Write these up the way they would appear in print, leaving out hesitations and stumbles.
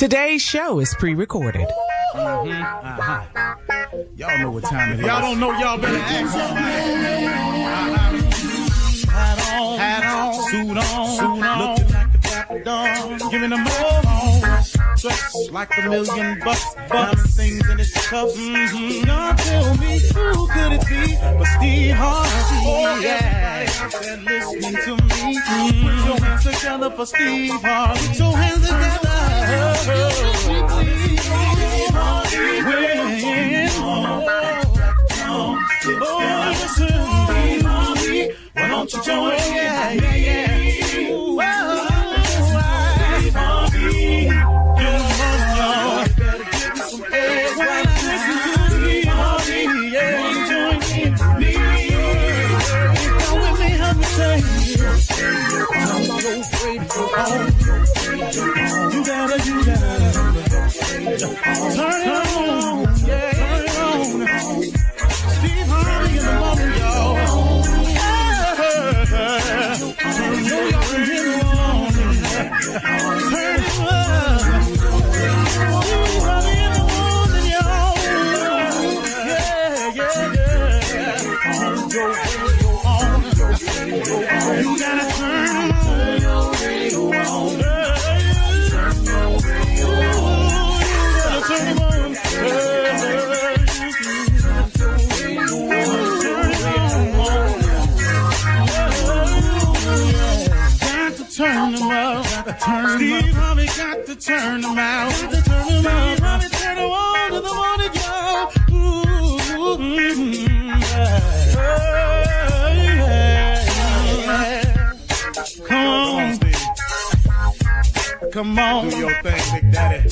Today's show is pre-recorded. Y'all know what time it is. Y'all don't know, y'all better ask somebody. Hat on, suit on, looking like the Dapper Dawn, giving them all dressed like $1 million bucks, things in his cuffs. Now tell me, who could it be but Steve Harvey? Oh yeah, and listening to me. Put your hands together for Steve Harvey. Put your hands together. Why don't you join? Yeah. You gotta turn it on, yeah. Turn it on. Steve Harvey in the morning, y'all. Turn it on. Turn it on. Steve Harvey in the morning, y'all. Yeah. Turn your radio on. You gotta turn your radio on. Turn them up, Steve Harvey got to turn them out. Steve Harvey turn them on to the morning, y'all. Come on, Steve. Come on. Do your thing, Big Daddy.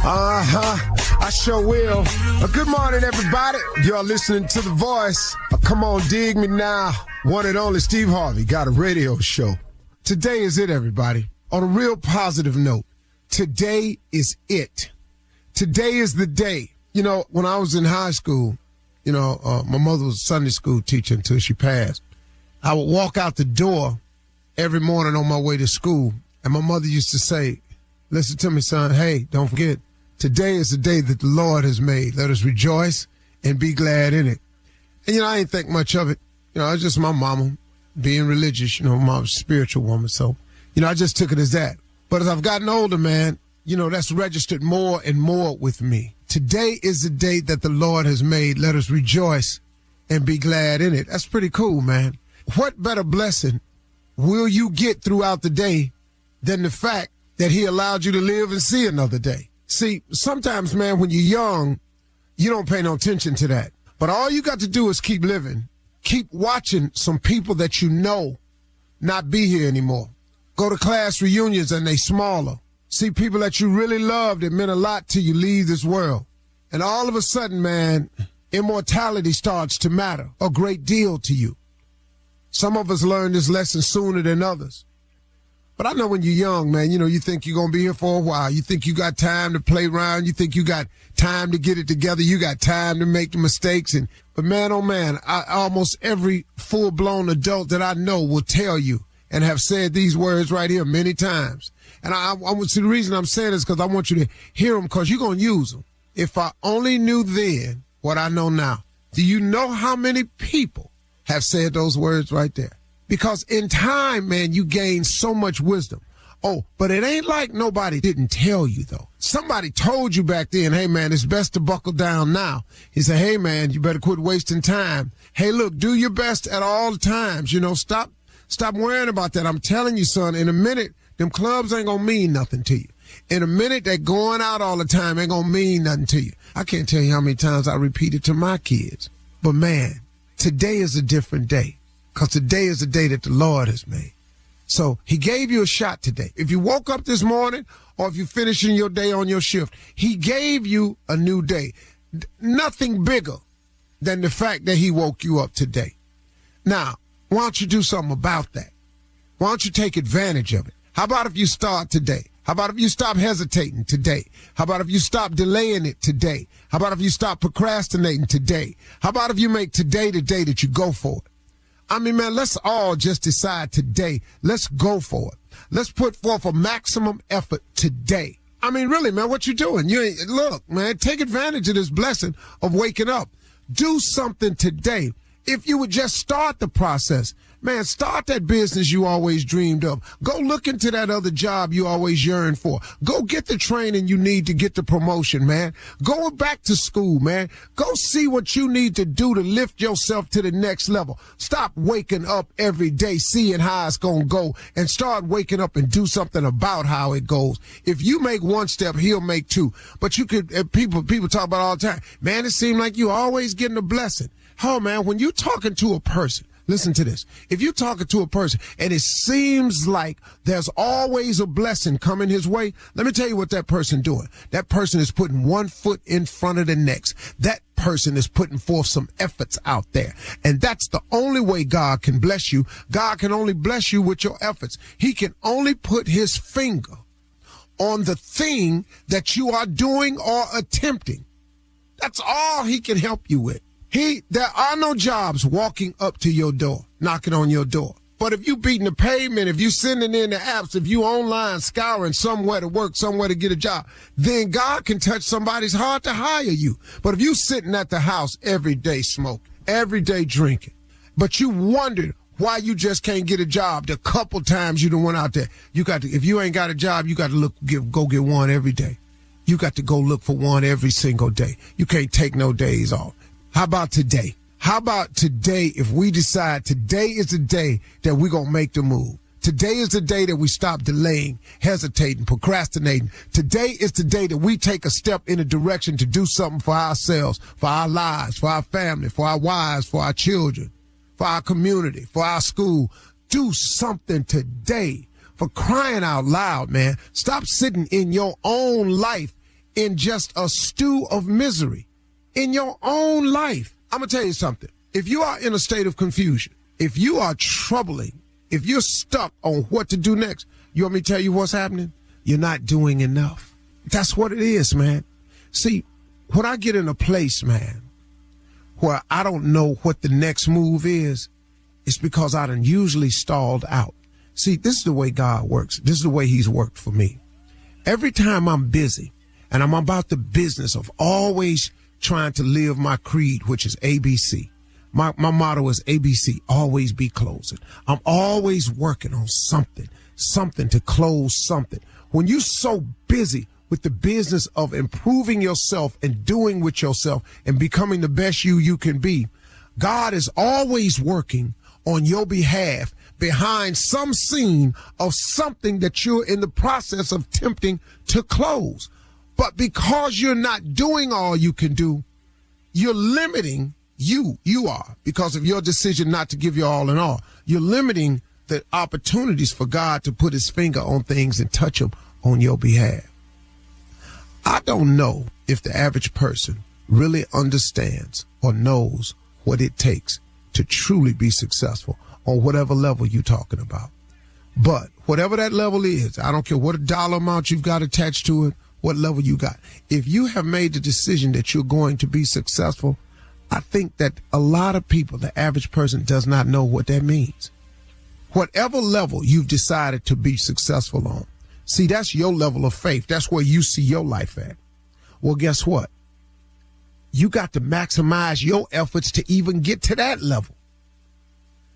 I sure will. Good morning, everybody. Y'all listening to The Voice. Come on, dig me now. One and only Steve Harvey got a radio show. Today is it, everybody. On a real positive note, today is it. Today is the day. You know, when I was in high school, my mother was a Sunday school teacher until she passed. I would walk out the door every morning on my way to school, and my mother used to say, listen to me, son, hey, don't forget, today is the day that the Lord has made. Let us rejoice and be glad in it. And, I ain't think much of it. It's just my mama being religious, my spiritual woman. So, I just took it as that. But as I've gotten older, man, that's registered more and more with me. Today is the day that the Lord has made. Let us rejoice and be glad in it. That's pretty cool, man. What better blessing will you get throughout the day than the fact that he allowed you to live and see another day? See, sometimes, man, when you're young, you don't pay no attention to that. But all you got to do is keep living. Keep watching some people that you know not be here anymore. Go to class reunions and they smaller. See people that you really loved that meant a lot to you leave this world. And all of a sudden, man, immortality starts to matter a great deal to you. Some of us learn this lesson sooner than others. But I know when you're young, man, you think you're going to be here for a while. You think you got time to play around. You think you got time to get it together. You got time to make the mistakes. But man, oh man, almost every full-blown adult that I know will tell you and have said these words right here many times. And I would see the reason I'm saying this because I want you to hear them because you're going to use them. If I only knew then what I know now. Do you know how many people have said those words right there? Because in time, man, you gain so much wisdom. Oh, but it ain't like nobody didn't tell you, though. Somebody told you back then, hey, man, it's best to buckle down now. He said, hey, man, you better quit wasting time. Hey, look, do your best at all times. Stop worrying about that. I'm telling you, son, in a minute, them clubs ain't going to mean nothing to you. In a minute, that going out all the time ain't going to mean nothing to you. I can't tell you how many times I repeat it to my kids. But, man, today is a different day. Because today is the day that the Lord has made. So he gave you a shot today. If you woke up this morning or if you're finishing your day on your shift, he gave you a new day. Nothing bigger than the fact that he woke you up today. Now, why don't you do something about that? Why don't you take advantage of it? How about if you start today? How about if you stop hesitating today? How about if you stop delaying it today? How about if you stop procrastinating today? How about if you make today the day that you go for it? I mean, man, let's all just decide today. Let's go for it. Let's put forth a maximum effort today. I mean, really, man, what you doing? Look, man, take advantage of this blessing of waking up. Do something today. If you would just start the process, man, start that business you always dreamed of. Go look into that other job you always yearned for. Go get the training you need to get the promotion, man. Go back to school, man. Go see what you need to do to lift yourself to the next level. Stop waking up every day seeing how it's going to go and start waking up and do something about how it goes. If you make one step, he'll make two. But you could, people talk about all the time, man, it seems like you always getting a blessing. Oh, man, when you're talking to a person, listen to this. If you're talking to a person and it seems like there's always a blessing coming his way, let me tell you what that person doing. That person is putting one foot in front of the next. That person is putting forth some efforts out there. And that's the only way God can bless you. God can only bless you with your efforts. He can only put his finger on the thing that you are doing or attempting. That's all he can help you with. There are no jobs walking up to your door, knocking on your door. But if you beating the pavement, if you sending in the apps, if you online scouring somewhere to work, somewhere to get a job, then God can touch somebody's heart to hire you. But if you sitting at the house every day smoking, every day drinking, but you wondered why you just can't get a job the couple times you done went out there, if you ain't got a job, you got to go get one every day. You got to go look for one every single day. You can't take no days off. How about today? How about today if we decide today is the day that we're going to make the move? Today is the day that we stop delaying, hesitating, procrastinating. Today is the day that we take a step in a direction to do something for ourselves, for our lives, for our family, for our wives, for our children, for our community, for our school. Do something today. For crying out loud, man. Stop sitting in your own life in just a stew of misery. In your own life. I'm going to tell you something. If you are in a state of confusion, if you are troubling, if you're stuck on what to do next, you want me to tell you what's happening? You're not doing enough. That's what it is, man. See, when I get in a place, man, where I don't know what the next move is, it's because I done usually stalled out. See, this is the way God works. This is the way he's worked for me. Every time I'm busy and I'm about the business of always trying to live my creed, which is ABC. My motto is ABC, always be closing. I'm always working on something to close something. When you're so busy with the business of improving yourself and doing with yourself and becoming the best you can be, God is always working on your behalf behind some scene of something that you're in the process of attempting to close. But because you're not doing all you can do, you're limiting you are, because of your decision not to give your all in all. You're limiting the opportunities for God to put his finger on things and touch them on your behalf. I don't know if the average person really understands or knows what it takes to truly be successful on whatever level you're talking about. But whatever that level is, I don't care what a dollar amount you've got attached to it, what level you got. If you have made the decision that you're going to be successful, I think that a lot of people, the average person, does not know what that means. Whatever level you've decided to be successful on, see, that's your level of faith. That's where you see your life at. Well, guess what? You got to maximize your efforts to even get to that level.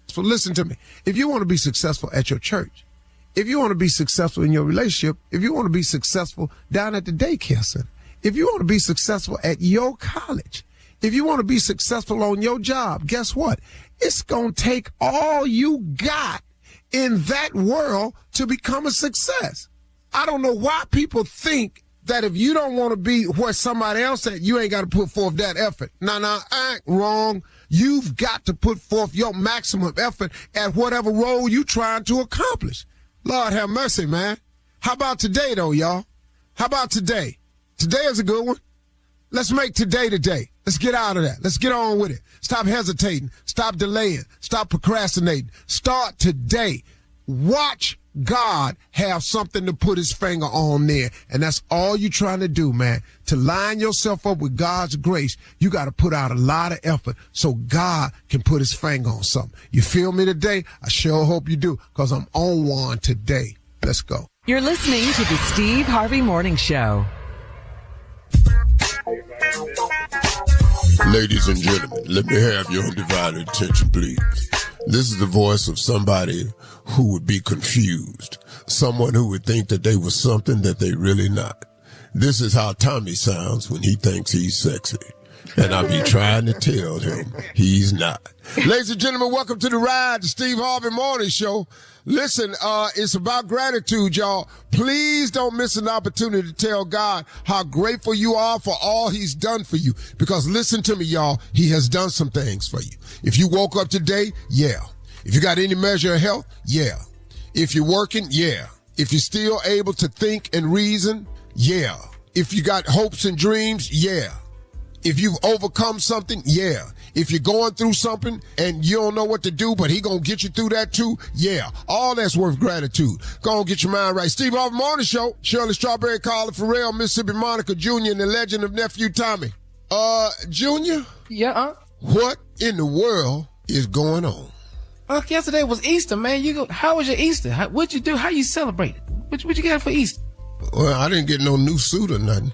So listen to me. If you want to be successful at your church, if you want to be successful in your relationship, if you want to be successful down at the daycare center, if you want to be successful at your college, if you want to be successful on your job, guess what? It's going to take all you got in that world to become a success. I don't know why people think that if you don't want to be where somebody else at, you ain't got to put forth that effort. No, wrong. You've got to put forth your maximum effort at whatever role you're trying to accomplish. Lord have mercy, man. How about today, though, y'all? How about today? Today is a good one. Let's make today today. Let's get out of that. Let's get on with it. Stop hesitating. Stop delaying. Stop procrastinating. Start today. Watch God have something to put his finger on there. And that's all you're trying to do, man. To line yourself up with God's grace, you got to put out a lot of effort so God can put his finger on something. You feel me today? I sure hope you do, because I'm on one today. Let's go. You're listening to the Steve Harvey Morning Show. Ladies and gentlemen, let me have your undivided attention, please. This is the voice of somebody who would be confused. Someone who would think that they were something that they really not. This is how Tommy sounds when he thinks he's sexy. And I be trying to tell him he's not. Ladies and gentlemen, welcome to the ride, the Steve Harvey Morning Show. Listen, it's about gratitude, y'all. Please don't miss an opportunity to tell God how grateful you are for all he's done for you. Because listen to me, y'all, he has done some things for you. If you woke up today, yeah. If you got any measure of health, yeah. If you're working, yeah. If you're still able to think and reason, yeah. If you got hopes and dreams, yeah. If you've overcome something, yeah. If you're going through something and you don't know what to do, but he gonna get you through that too, yeah. All that's worth gratitude. Go on, get your mind right. Steve Harvey Morning Show. Shirley Strawberry, Carla Farrell, Mississippi Monica Jr., and the legend of Nephew Tommy. Junior? Yeah, What in the world is going on? Yesterday was Easter, man. How was your Easter? What'd you do? How you celebrate? What you get for Easter? Well, I didn't get no new suit or nothing.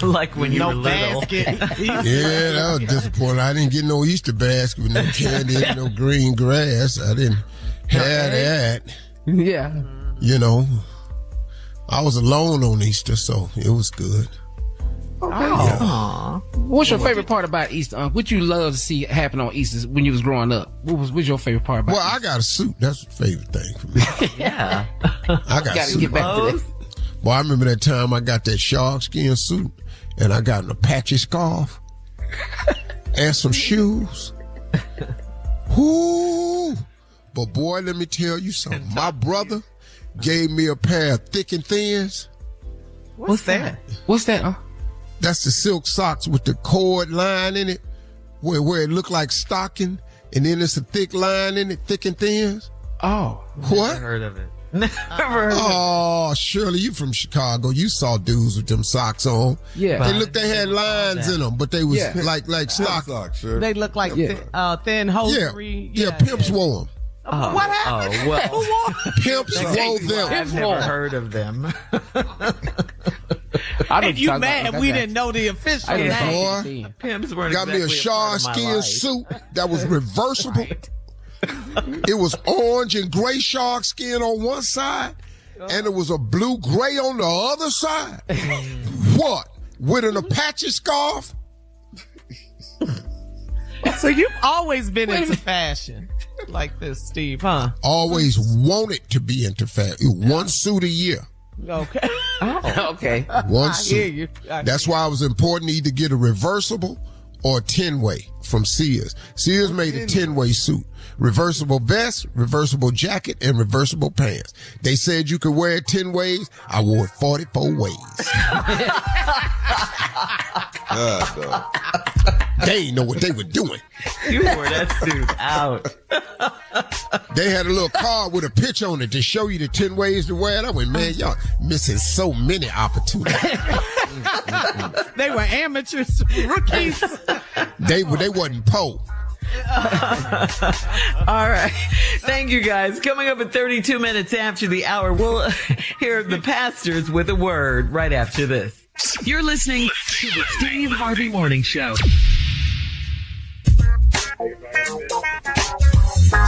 Like when you were little. Yeah, that was disappointing. I didn't get no Easter basket with no candy, no green grass. I didn't have that. Yeah. You know, I was alone on Easter, so it was good. Okay. Oh. Yeah. What's your favorite part about Easter? What you love to see happen on Easter when you was growing up? What's your favorite part about Easter? I got a suit. That's the favorite thing for me. Yeah. I got a suit. Get back to that. Boy, I remember that time I got that shark skin suit and I got an Apache scarf and some shoes. Whoo! But boy, let me tell you something. My brother gave me a pair of thick and thins. What's that? What's that? That's the silk socks with the cord line in it, where it looked like stocking, and then there's a thick line in it, thick and thins. Oh. What? Never heard of it. Never heard of it. Oh, Shirley, you from Chicago. You saw dudes with them socks on. Yeah. They had lines in them, but they was like stock socks. Sure. They look like thin hosiery. Yeah, pimps wore them. Oh, what happened? Oh, well. Pimps wore them. I've never heard of them. If you mad, we didn't know the official name. Boy, Pimps weren't got me a shark skin suit that was reversible. Right. It was orange and gray shark skin on one side, and it was a blue-gray on the other side. What? With an Apache scarf? So you've always been into fashion like this, Steve, huh? Always wanted to be into fashion. One suit a year. Okay. Okay. One I suit. hear you. That's why it was important to either get a reversible or a 10-way from Sears. Sears made a 10-way suit. Reversible vest, reversible jacket, and reversible pants. They said you could wear it 10 ways. I wore it 44 ways. They didn't know what they were doing. You wore that suit out. They had a little card with a picture on it to show you the 10 ways to wear it. I went, man, y'all missing so many opportunities. They were amateurs, rookies. They wasn't po. All right. Thank you, guys. Coming up at 32 minutes after the hour, we'll hear the pastors with a word right after this. You're listening to the Steve Harvey Morning Show.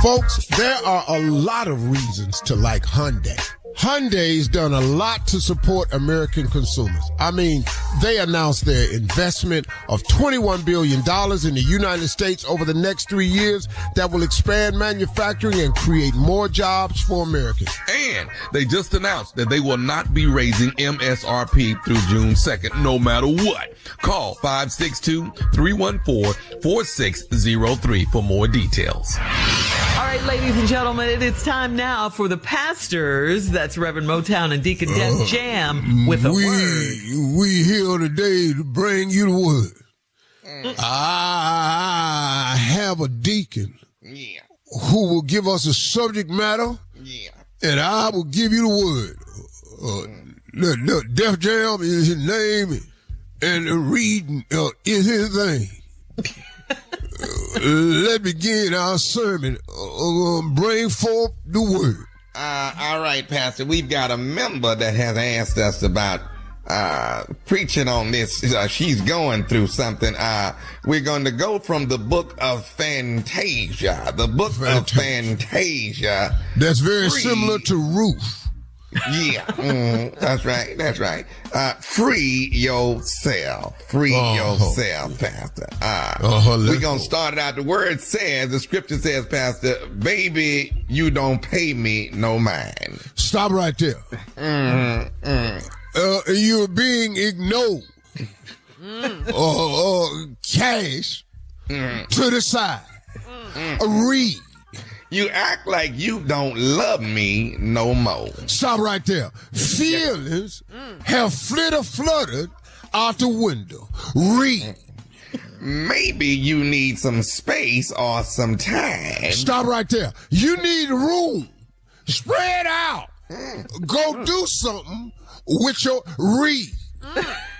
Folks, there are a lot of reasons to like Hyundai. Hyundai's done a lot to support American consumers. I mean, they announced their investment of $21 billion in the United States over the next 3 years that will expand manufacturing and create more jobs for Americans. And they just announced that they will not be raising MSRP through June 2nd, no matter what. Call 562-314-4603 for more details. All right, ladies and gentlemen, it's time now for the pastors. That's Reverend Motown and Deacon Def Jam with a word. We here today to bring you the word. I have a deacon who will give us a subject matter, and I will give you the word. Def Jam is his name, and the reading is his thing. Let's begin our sermon. Bring forth the word. All right, Pastor. We've got a member that has asked us about preaching on this. She's going through something. We're going to go from the book of Fantasia. The book of Fantasia. That's very similar to Ruth. Yeah, that's right. That's right. Free yourself. Free yourself, Pastor. We're going to start it out. The word says, the scripture says, Pastor, baby, you don't pay me no mind. Stop right there. You're being ignored. Cash to the side. Read. You act like you don't love me no more. Stop right there. Feelings have fluttered out the window. Read. Maybe you need some space or some time. Stop right there. You need room. Spread out. Go do something with your read.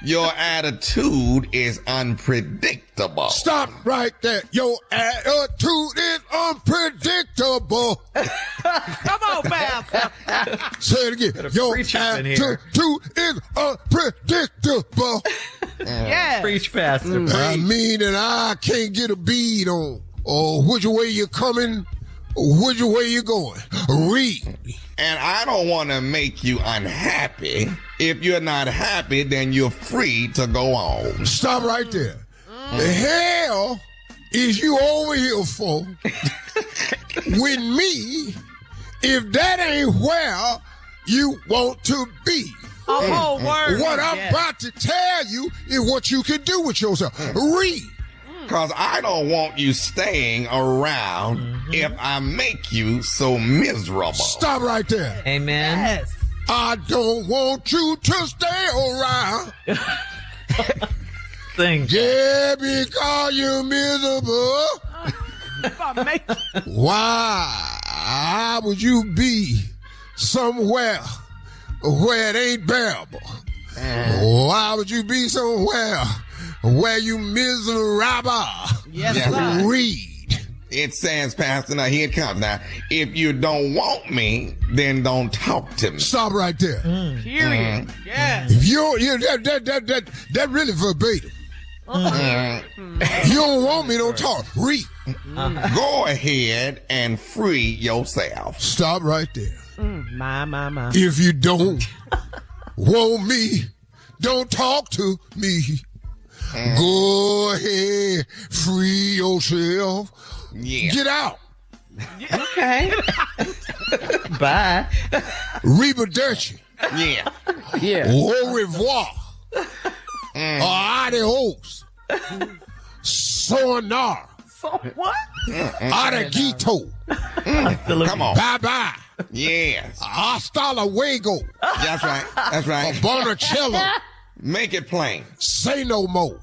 Your attitude is unpredictable. Stop right there. Your attitude is unpredictable. Come on, Pastor. Say it again. Your attitude is unpredictable. Yes. Preach, Pastor. I mean, and I can't get a bead on which way you're coming, which way you're going. Read. And I don't want to make you unhappy. If you're not happy, then you're free to go on. Stop right there. The hell is you over here for with me if that ain't where you want to be? What I'm about to tell you is what you can do with yourself. Read. Because I don't want you staying around if I make you so miserable. Stop right there. Amen. Yes. I don't want you to stay around. Sing. Yeah, because you're miserable. Why would you be somewhere where it ain't bearable? Why would you be somewhere where you miserable? Yes, sir. Read. It says, Pastor, now here it comes. Now, if you don't want me, then don't talk to me. Stop right there. Period. Yes. If that really verbatim. You don't want me, don't talk. Read. Go ahead and free yourself. Stop right there. My. If you don't want me, don't talk to me. Go ahead, free yourself. Yeah. Get out. Okay. Bye. Arrivederci. Yeah. Au revoir. Adios. Sonar. So what? Aragito. Come on. Bye-bye. Yes. Hasta luego. That's right. That's right. Bonacello. Make it plain. Say no more.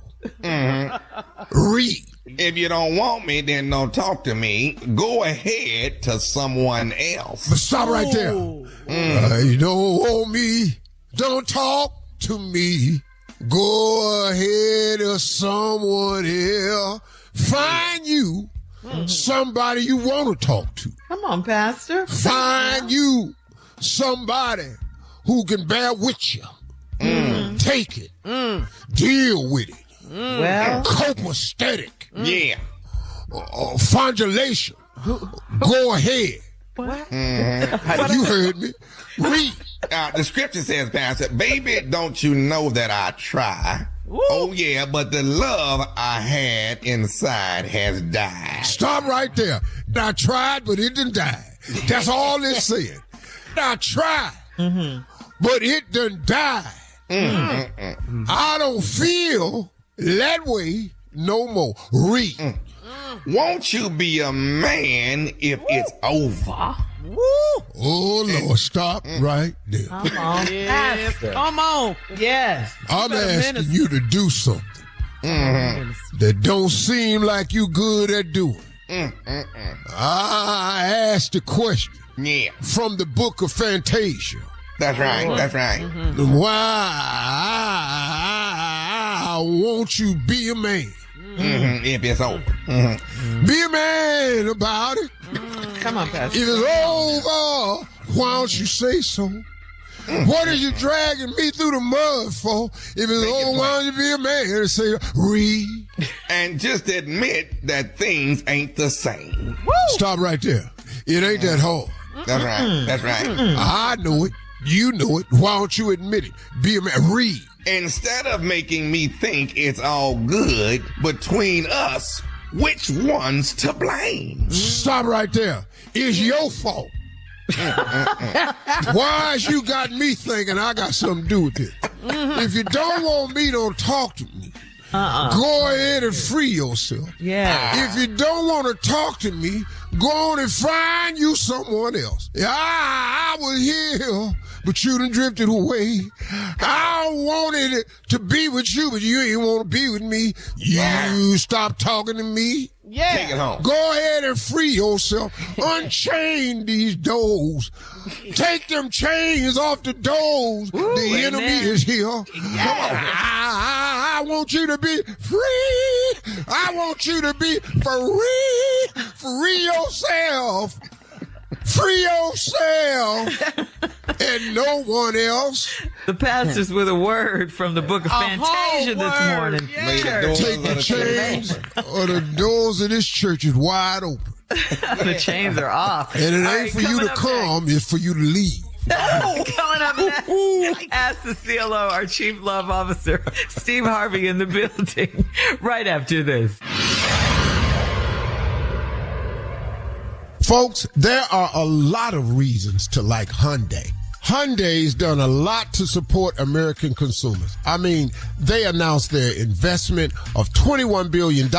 Read. If you don't want me, then don't talk to me. Go ahead to someone else. But stop right there. You don't want me. Don't talk to me. Go ahead to someone else. Find you somebody you want to talk to. Come on, Pastor. Find you somebody who can bear with you. Take it. Deal with it. Well, Copacetic. Yeah. Fondulation. Go ahead. what? You heard me. Read. The scripture says, Pastor, baby, don't you know that I try? Oh, yeah, but the love I had inside has died. Stop right there. I tried, but it didn't die. That's all it said. I tried, but it done died. I don't feel that way no more. Read. Won't you be a man if it's over? Oh, Lord, stop right there. Come on, Yes. Pastor. Come on. Yes. I'm better asking minister. you to do something that don't seem like you good at doing. I asked the question Yeah, from the book of Fantasia. that's right. That's right. Why won't you be a man? If it's over. Be a man about it. Come on, Pastor. If it's over, Why don't you say so? What are you dragging me through the mud for? If it's all why don't you be a man? Say, read. And just admit that things ain't the same. Woo! Stop right there. It ain't that hard. That's right. That's right. I know it. You know it. Why don't you admit it? Be a man. Read. Instead of making me think it's all good between us, which one's to blame? Stop right there. It's your fault. Why has you got me thinking I got something to do with this? If you don't want me, don't talk to me. Go ahead and free yourself. Yeah. If you don't want to talk to me, go on and find you someone else. I was here, but you done drifted away. I wanted to be with you, but you ain't want to be with me. You stop talking to me. Yeah. Take it home. Go ahead and free yourself. Unchain these doors. Take them chains off the doors. The enemy is here. Come on. I want you to be free. I want you to be free. Free yourself. Free yourself. And no one else. The pastors with a word from the book of Fantasia this morning. Yeah. Take the chains or the doors of this church is wide open. The chains are off. And it ain't for you to come, it's for you to leave. Coming up next, Ask the CLO, our Chief Love Officer, Steve Harvey, in the building. Right after this. Folks, there are a lot of reasons to like Hyundai. Hyundai's done a lot to support American consumers. I mean, they announced their investment of $21 billion in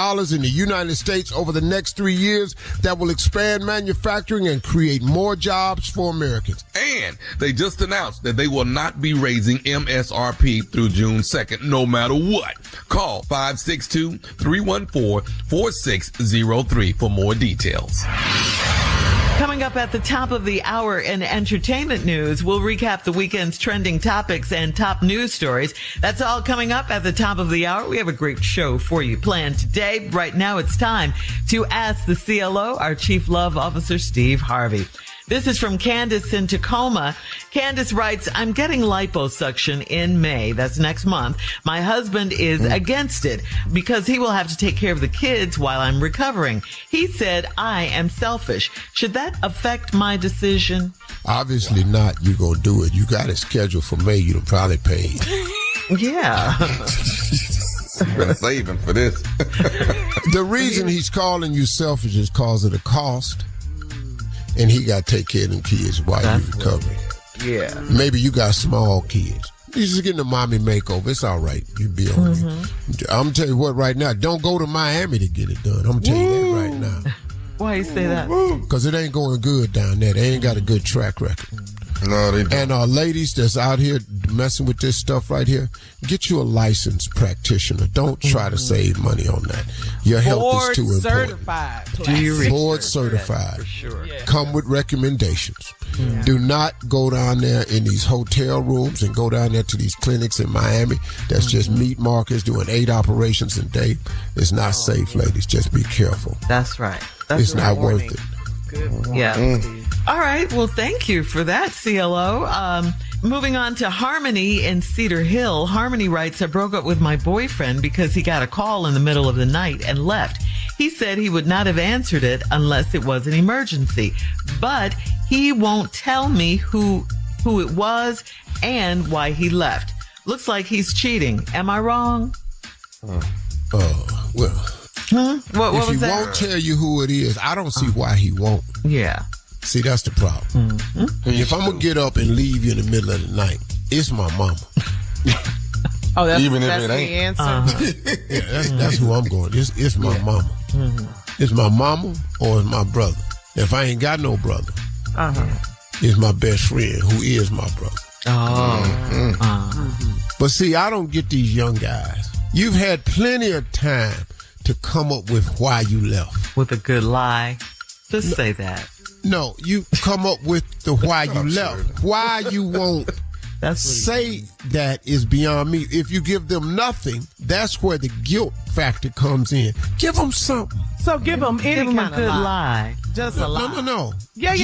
the United States over the next 3 years that will expand manufacturing and create more jobs for Americans. And they just announced that they will not be raising MSRP through June 2nd, no matter what. Call 562-314-4603 for more details. Coming up at the top of the hour in entertainment news, we'll recap the weekend's trending topics and top news stories. That's all coming up at the top of the hour. We have a great show for you planned today. Right now, it's time to Ask the CLO, our Chief Love Officer, Steve Harvey. This is from Candace in Tacoma. Candace writes, I'm getting liposuction in May. That's next month. My husband is against it because he will have to take care of the kids while I'm recovering. He said I am selfish. Should that affect my decision? Obviously not. You're going to do it. You got it scheduled for May. You'd have probably paid. Yeah. Been saving for this. The reason he's calling you selfish is because of the cost. And he got to take care of them kids while you're recovering. Yeah. Maybe you got small kids. You just getting a mommy makeover. It's all right. You be on it. I'm going to tell you what right now. Don't go to Miami to get it done. I'm going to tell you that right now. Why you say that? Because it ain't going good down there. They ain't got a good track record. No, they don't. And ladies that's out here messing with this stuff right here, get you a licensed practitioner. Don't try to save money on that. Your health is too important. Board certified. For sure. Yeah. Come with recommendations. Do not go down there in these hotel rooms and go down there to these clinics in Miami that's just meat markets doing 8 operations a day. It's not safe, ladies. Just be careful. That's right. It's not worth it. Good. Yeah. All right. Well, thank you for that, CLO. Moving on to Harmony in Cedar Hill. Harmony writes, I broke up with my boyfriend because he got a call in the middle of the night and left. He said he would not have answered it unless it was an emergency, but he won't tell me who it was and why he left. Looks like he's cheating. Am I wrong? Well, What if was he that? won't tell you who it is, I don't see why he won't. Yeah. See, that's the problem. If I'm going to get up and leave you in the middle of the night, it's my mama. Oh, that's, Even if that's it the ain't. answer. Yeah, that's who I'm going. It's my mama. It's my mama or it's my brother. If I ain't got no brother, it's my best friend who is my brother. But see, I don't get these young guys. You've had plenty of time to come up with why you left. With a good lie. Just say that. No, you come up with the why you left. Why you won't say that is beyond me. If you give them nothing, that's where the guilt factor comes in. Give them something. So give them any Give him a kind good of lie. lie. Just a lie. No. Yeah.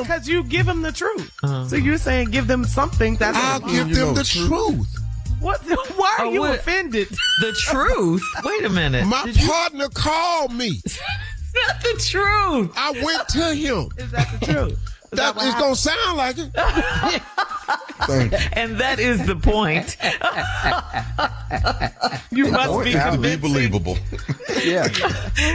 Because you give them the truth. So you're saying give them something. I'll give them the truth. What? Why are you offended? The truth? Wait a minute. My partner called me. It's not the truth. I went to him. Is that the truth? That is going to sound like it. And that is the point. You must be convincing. believable. Yeah.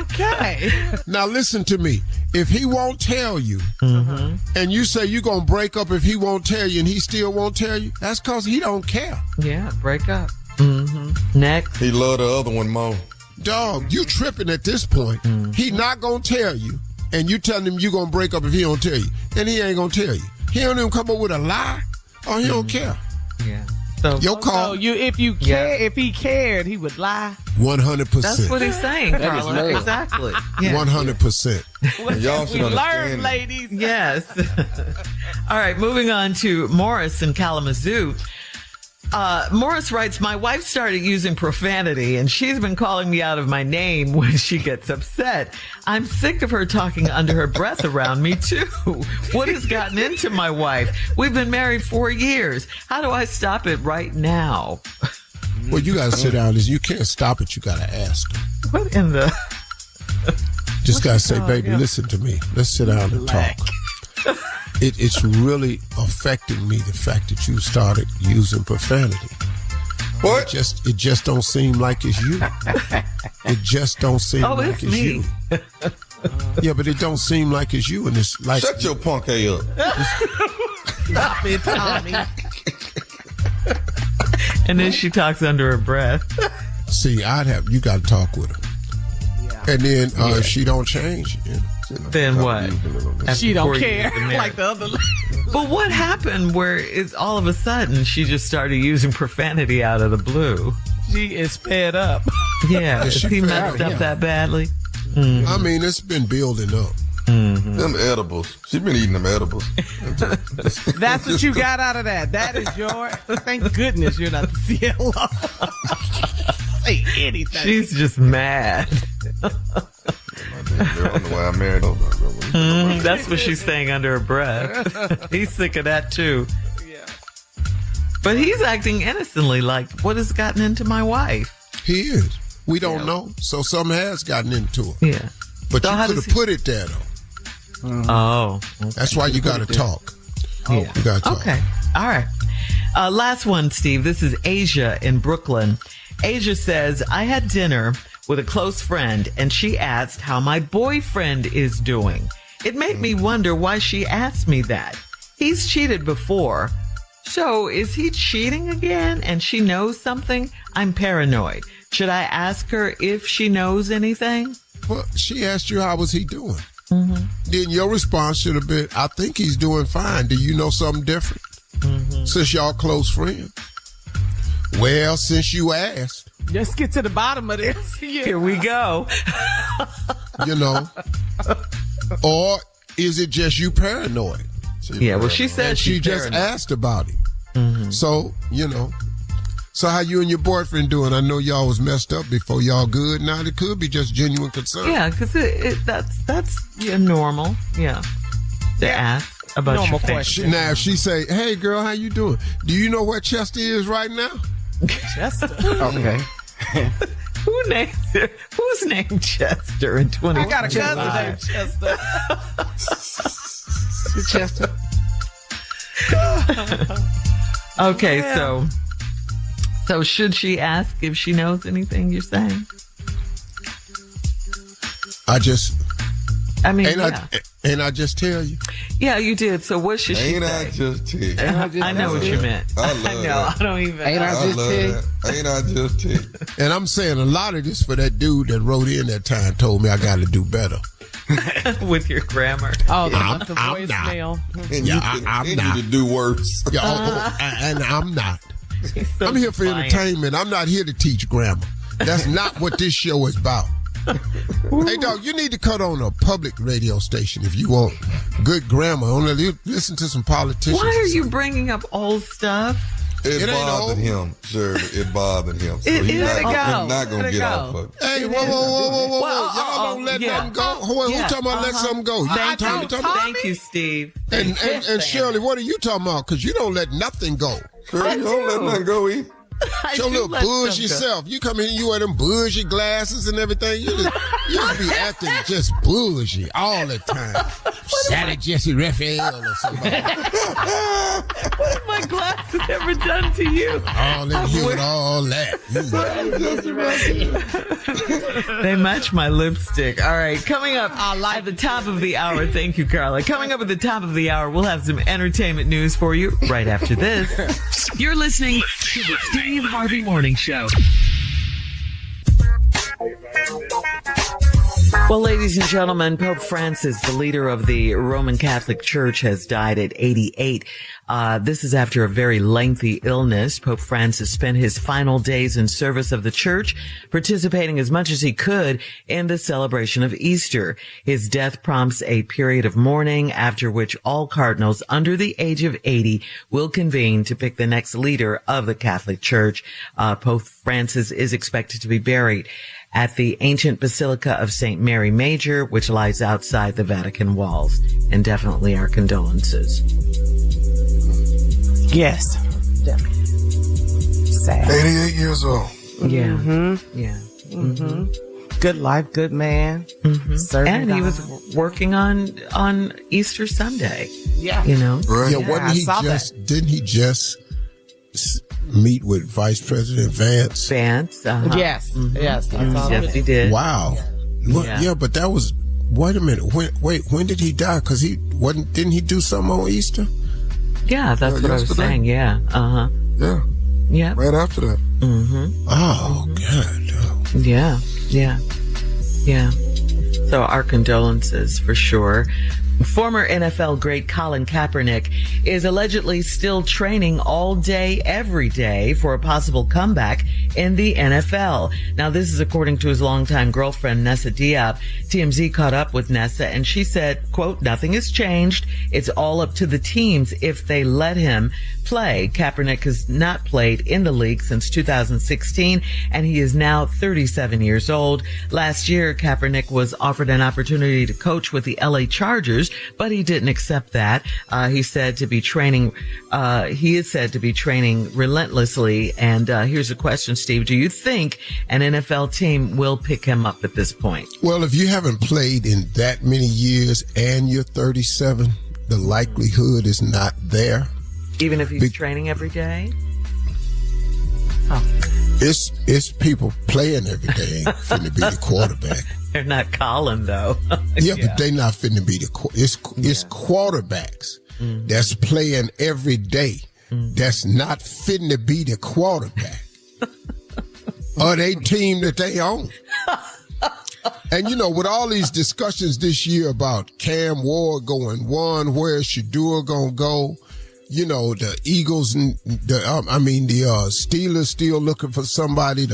Okay. Now listen to me. If he won't tell you, and you say you're going to break up if he won't tell you and he still won't tell you, that's because he don't care. Yeah, break up. Next. He loved the other one more. Dog, you tripping at this point. He not going to tell you, and you telling him you're going to break up if he don't tell you. Then he ain't going to tell you. He don't even come up with a lie, or he don't care. Yeah. So, Your call. So if he cared, he would lie. 100%. that's what he's saying, Carla. Exactly. Yeah. 100%. Y'all should We learned, understand. ladies. Yes. All right, moving on to Morris in Kalamazoo. Morris writes, my wife started using profanity and she's been calling me out of my name when she gets upset. I'm sick of her talking under her breath around me too. What has gotten into my wife? We've been married 4 years. How do I stop it right now? Well, you got to sit down. You can't stop it. You got to ask her. What in the... Just got to say, baby, listen to me. Let's sit down and talk. It's really affecting me, the fact that you started using profanity. What? It just don't seem like it's you. It just don't seem like it's me. you. Yeah, but it don't seem like it's you, and it's like Shut your punk head up. Stop it, Tommy. And then she talks under her breath. See, you got to talk with her, and then if she don't change, Then what? She don't 4 years care of marriage. like the other. But what happened where it's all of a sudden she just started using profanity out of the blue? She is fed up. Yeah, is he messed up that badly? I mean, it's been building up. Them edibles. She been eating them edibles. That's what you got out of that. That is your. Thank goodness you're not the CLO. Say anything. She's just mad. I don't know why I married her. That's what she's saying under her breath. He's sick of that too. Yeah. But he's acting innocently, like, what has gotten into my wife? He is. We don't know, so something has gotten into her. Yeah. But So you how could does have he- put it there, though. Oh. Okay. That's why you got to talk. Yeah. You got to talk. Okay. All right. Last one, Steve. This is Asia in Brooklyn. Asia says, I had dinner with a close friend and she asked how my boyfriend is doing. It made me wonder why she asked me that. He's cheated before. So is he cheating again and she knows something? I'm paranoid. Should I ask her if she knows anything? Well, she asked you how was he doing. Then your response should have been, I think he's doing fine. Do you know something different? Since y'all close friends. Well, since you asked. Let's get to the bottom of this. Here we go. You know. Or is it just you paranoid? Yeah, well, she said And she she's just paranoid. asked about him. So, you know. So how you and your boyfriend doing? I know y'all was messed up before. Y'all good now? It could be just genuine concern. Yeah, because that's normal. Yeah, to ask about Normal your family. question. Now, if she say, hey, girl, how you doing? Do you know where Chester is right now? Chester. Okay. Who's named Chester in 20? I got a cousin named Chester. Chester. Okay, so should she ask if she knows anything? You're saying? I mean, Ain't I just tell you? yeah, you did. So what should she Ain't say? I just tell you? I know what you meant. I love know. that. I don't even. Ain't I I just love tell you? that. Ain't I just tell you? And I'm saying a lot of this for that dude that wrote in that time told me I got to do better. with your grammar. Oh, the I'm voicemail. And Yeah, I'm I'm not. not. You to do worse. Yeah, and I'm not. So I'm here for defiant. entertainment. I'm not here to teach grammar. That's not what this show is about. Hey, dog, you need to cut on a public radio station if you want good grammar. Only listen to some politicians. Why are you bringing up old stuff? It ain't bothered over. him, Shirley. It bothered him. So Let he's it go. not going to get off of it. Hey, whoa. Y'all don't let nothing go. Who talking about let something go? You ain't talking about? Thank you, Steve. And Shirley, what are you talking about? Because you don't let nothing go. Shirley, you don't let nothing go either. Your little bougie self. You come in, you wear them bougie glasses and everything. You just be acting just bougie all the time. Sally Jesse Raphael or something. What have my glasses ever done to you? All in here with all that. They match my lipstick. All right, coming up at the top of the hour. Thank you, Carla. Coming up at the top of the hour, we'll have some entertainment news for you right after this. You're listening to the Steve Harvey Morning Show. Well, ladies and gentlemen, Pope Francis, the leader of the Roman Catholic Church, has died at 88. This is after a very lengthy illness. Pope Francis spent his final days in service of the church, participating as much as he could in the celebration of Easter. His death prompts a period of mourning, after which all cardinals under the age of 80 will convene to pick the next leader of the Catholic Church. Pope Francis is expected to be buried at the ancient Basilica of St. Mary Major, which lies outside the Vatican walls. And definitely our condolences. Yes. Definitely. Sad. 88 years old. Yeah. Mm-hmm. Yeah. Mm-hmm. Good life, good man. Mm-hmm. And he was working on Easter Sunday. Yeah. You know? Right. Yeah, didn't he just meet with Vice President Vance? Yes. Mm-hmm. Yes. I saw Yes, that. he did. Wow. Yeah, but that was, wait a minute. When did he die? Because didn't he do something on Easter? Yeah, that's what I was saying. Yeah. Uh-huh. Yeah. Yeah. Right after that. Mm-hmm. Oh, God. Yeah. Yeah. Yeah. So our condolences for sure. Former NFL great Colin Kaepernick is allegedly still training all day, every day for a possible comeback in the NFL. Now, this is according to his longtime girlfriend, Nessa Diop. TMZ caught up with Nessa and she said, quote, "Nothing has changed. It's all up to the teams if they let him play." Kaepernick has not played in the league since 2016 and he is now 37 years old. Last year, Kaepernick was offered an opportunity to coach with the LA Chargers, but he didn't accept that. He is said to be training relentlessly. And here's a question, Steve. Do you think an NFL team will pick him up at this point? Well, if you haven't played in that many years and you're 37, the likelihood is not there. Even if he's training every day? Oh. It's people playing every day ain't finna be the quarterback. They're not Colin, though. Yeah, but they not finna be it's quarterbacks that's playing every day that's not finna be the quarterback or they team that they own. And, with all these discussions this year about Cam Ward going one, where's Shador gonna go? The Eagles, the Steelers still looking for somebody.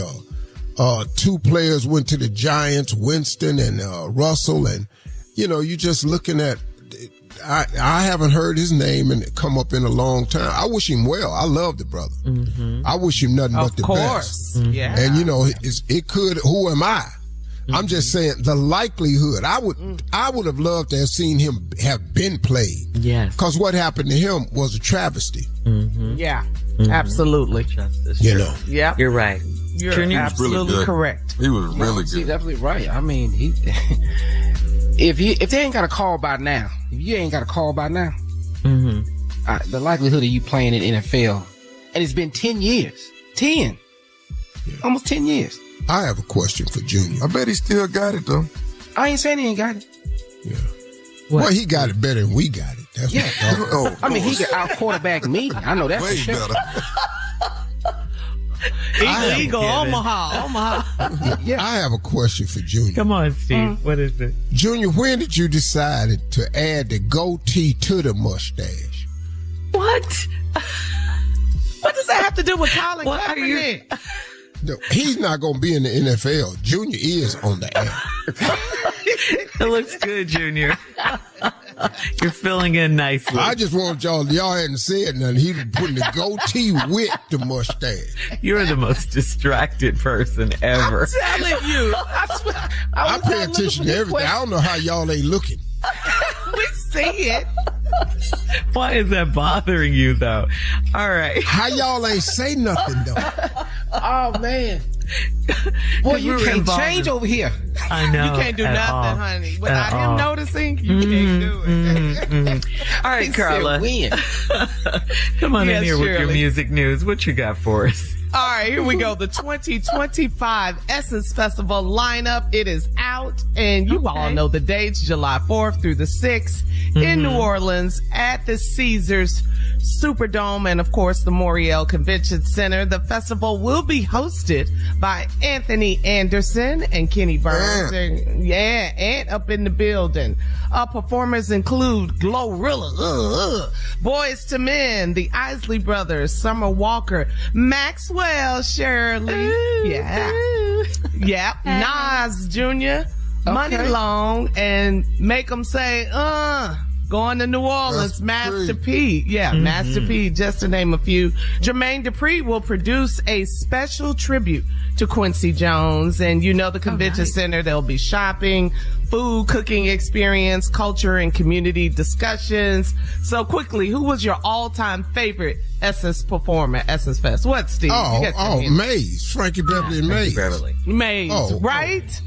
Two players went to the Giants, Winston and Russell, and you just looking at. I haven't heard his name and come up in a long time. I wish him well. I love the brother. Mm-hmm. I wish him nothing but the best. Yeah. And it could. Who am I? Mm-hmm. I'm just saying the likelihood. I would have loved to have seen him have been played. Yes. Because what happened to him was a travesty. Mm-hmm. Yeah. Mm-hmm. Absolutely. Justice. Yeah. You're right. You're absolutely correct. He was really good. He's definitely right. I mean, if they ain't got a call by now, Mm-hmm. The likelihood of you playing in NFL, and it's been 10 years. 10. Yeah. Almost 10 years. I have a question for Junior. I bet he still got it, though. I ain't saying he ain't got it. Yeah. Well, he got it better than we got it. That's what I mean, he could out quarterback me. I know that way for sure. Better. Eagle, Omaha. Yeah. I have a question for Junior. Come on, Steve. What is it? Junior, when did you decide to add the goatee to the mustache? What? What does that have to do with Colin Kaepernick? No, he's not going to be in the NFL. Junior is on the air. It looks good, Junior. You're filling in nicely. I just want y'all hadn't said nothing. He was putting the goatee with the mustache. You're the most distracted person ever. I'm telling you. I swear. I pay attention to everything. I don't know how y'all ain't looking. We see it. Why is that bothering you, though? All right. How y'all ain't say nothing, though? Oh, man. Boy, you can't change over here. I know. You can't do nothing, all. honey. Without him noticing, you can't do it. All right, Carla. Come on in here with your music news. What you got for us? All right, here we go. The 2025 Essence Festival lineup. It is out, and you all know the dates, July 4th through the 6th in New Orleans at the Caesars Superdome and, of course, the Moriel Convention Center. The festival will be hosted by Anthony Anderson and Kenny Burns. And up in the building. Performers include Glorilla, Boys to Men, the Isley Brothers, Summer Walker, Maxwell Shirley, Nas Jr., Money Long, and Make 'em Say, going to New Orleans, Master P. Master P, just to name a few. Jermaine Dupri will produce a special tribute to Quincy Jones. And you know the convention center, there'll be shopping, food, cooking experience, culture, and community discussions. So quickly, who was your all-time favorite Essence performer, Essence Fest? What, Steve? Maze. Frankie Beverly and Maze. Maze, right?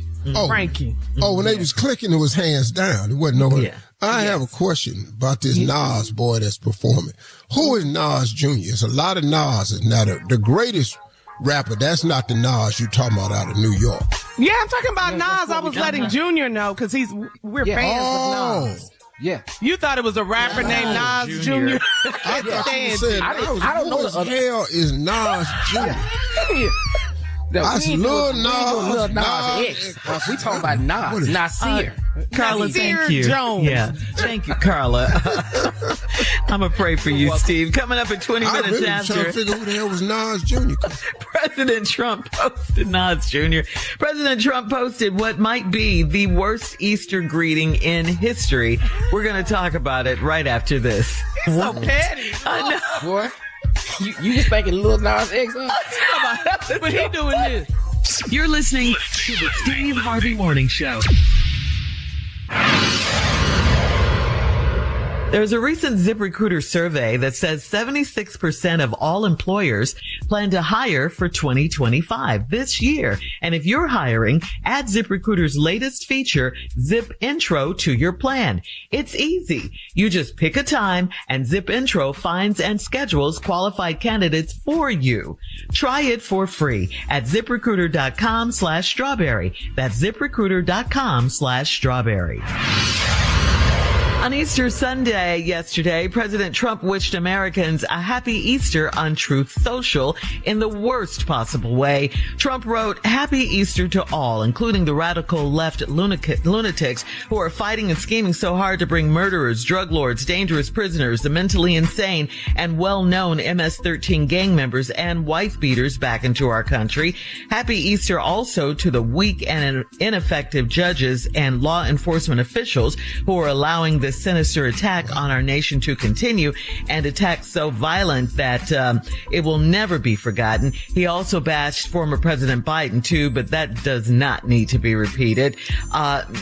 Frankie. When they was clicking, it was hands down. It wasn't no. Yeah. I have a question about this Nas boy that's performing. Who is Nas Jr.? It's a lot of Nas. Now, the greatest rapper, that's not the Nas you talking about out of New York. Yeah, I'm talking about Nas. I was letting Junior know because we're fans of Nas. Yeah. You thought it was a rapper named Nas Jr. I thought you said, I don't know what the hell is Nas Jr. I love Nas. We talking about Nas, Nasir. Carla, thank you. Jones. Yeah, thank you, Carla. I'm gonna pray for you, Steve. Coming up at 20 minutes really after. trying to figure who the hell was Nas Jr. President Trump posted Nas Jr. President Trump posted what might be the worst Easter greeting in history. We're gonna talk about it right after this. He's so petty. I know. Boy, you just thinking Lil Nas X up? But he doing this. You're listening to the Steve Harvey Morning Show. There's a recent ZipRecruiter survey that says 76% of all employers plan to hire for 2025 this year. And if you're hiring, add ZipRecruiter's latest feature, Zip Intro, to your plan. It's easy. You just pick a time and Zip Intro finds and schedules qualified candidates for you. Try it for free at ZipRecruiter.com/strawberry. That's ZipRecruiter.com/strawberry. On Easter Sunday yesterday, President Trump wished Americans a happy Easter on Truth Social in the worst possible way. Trump wrote, "Happy Easter to all, including the radical left lunatics who are fighting and scheming so hard to bring murderers, drug lords, dangerous prisoners, the mentally insane, and well-known MS-13 gang members and wife beaters back into our country. Happy Easter also to the weak and ineffective judges and law enforcement officials who are allowing this sinister attack on our nation to continue, and attack so violent that it will never be forgotten." He also bashed former President Biden too, but that does not need to be repeated.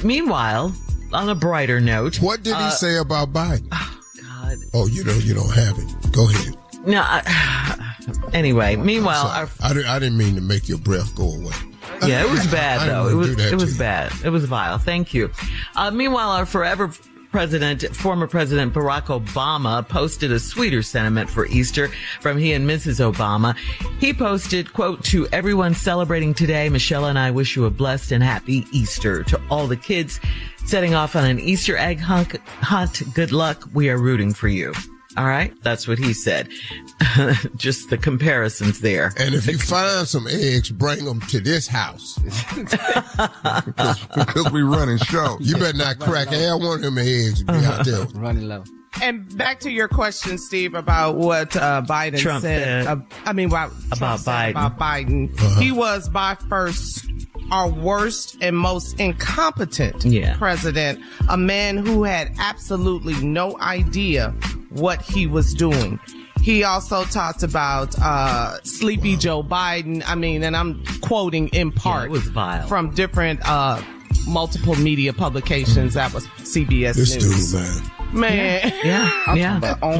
Meanwhile, on a brighter note, what did he say about Biden? Oh God! Oh, you don't have it. Go ahead. No. Anyway, meanwhile, I didn't mean to make your breath go away. Yeah, it was bad though. It was bad. It was vile. Thank you. Meanwhile, our former President Barack Obama posted a sweeter sentiment for Easter from he and Mrs. Obama. He posted, quote, "To everyone celebrating today, Michelle and I wish you a blessed and happy Easter. To all the kids setting off on an Easter egg hunt, good luck. We are rooting for you." All right. That's what he said. Just the comparisons there. And if you find some eggs, bring them to this house. because we running show. You better not crack one of them eggs and be out there. Running low. And back to your question, Steve, about what Biden Trump said. about Biden. He was by our worst and most incompetent president, a man who had absolutely no idea what he was doing. He also talked about Sleepy Joe Biden. I mean, and I'm quoting in part it was vile. From different multiple media publications. That was CBS This News. dude, Man.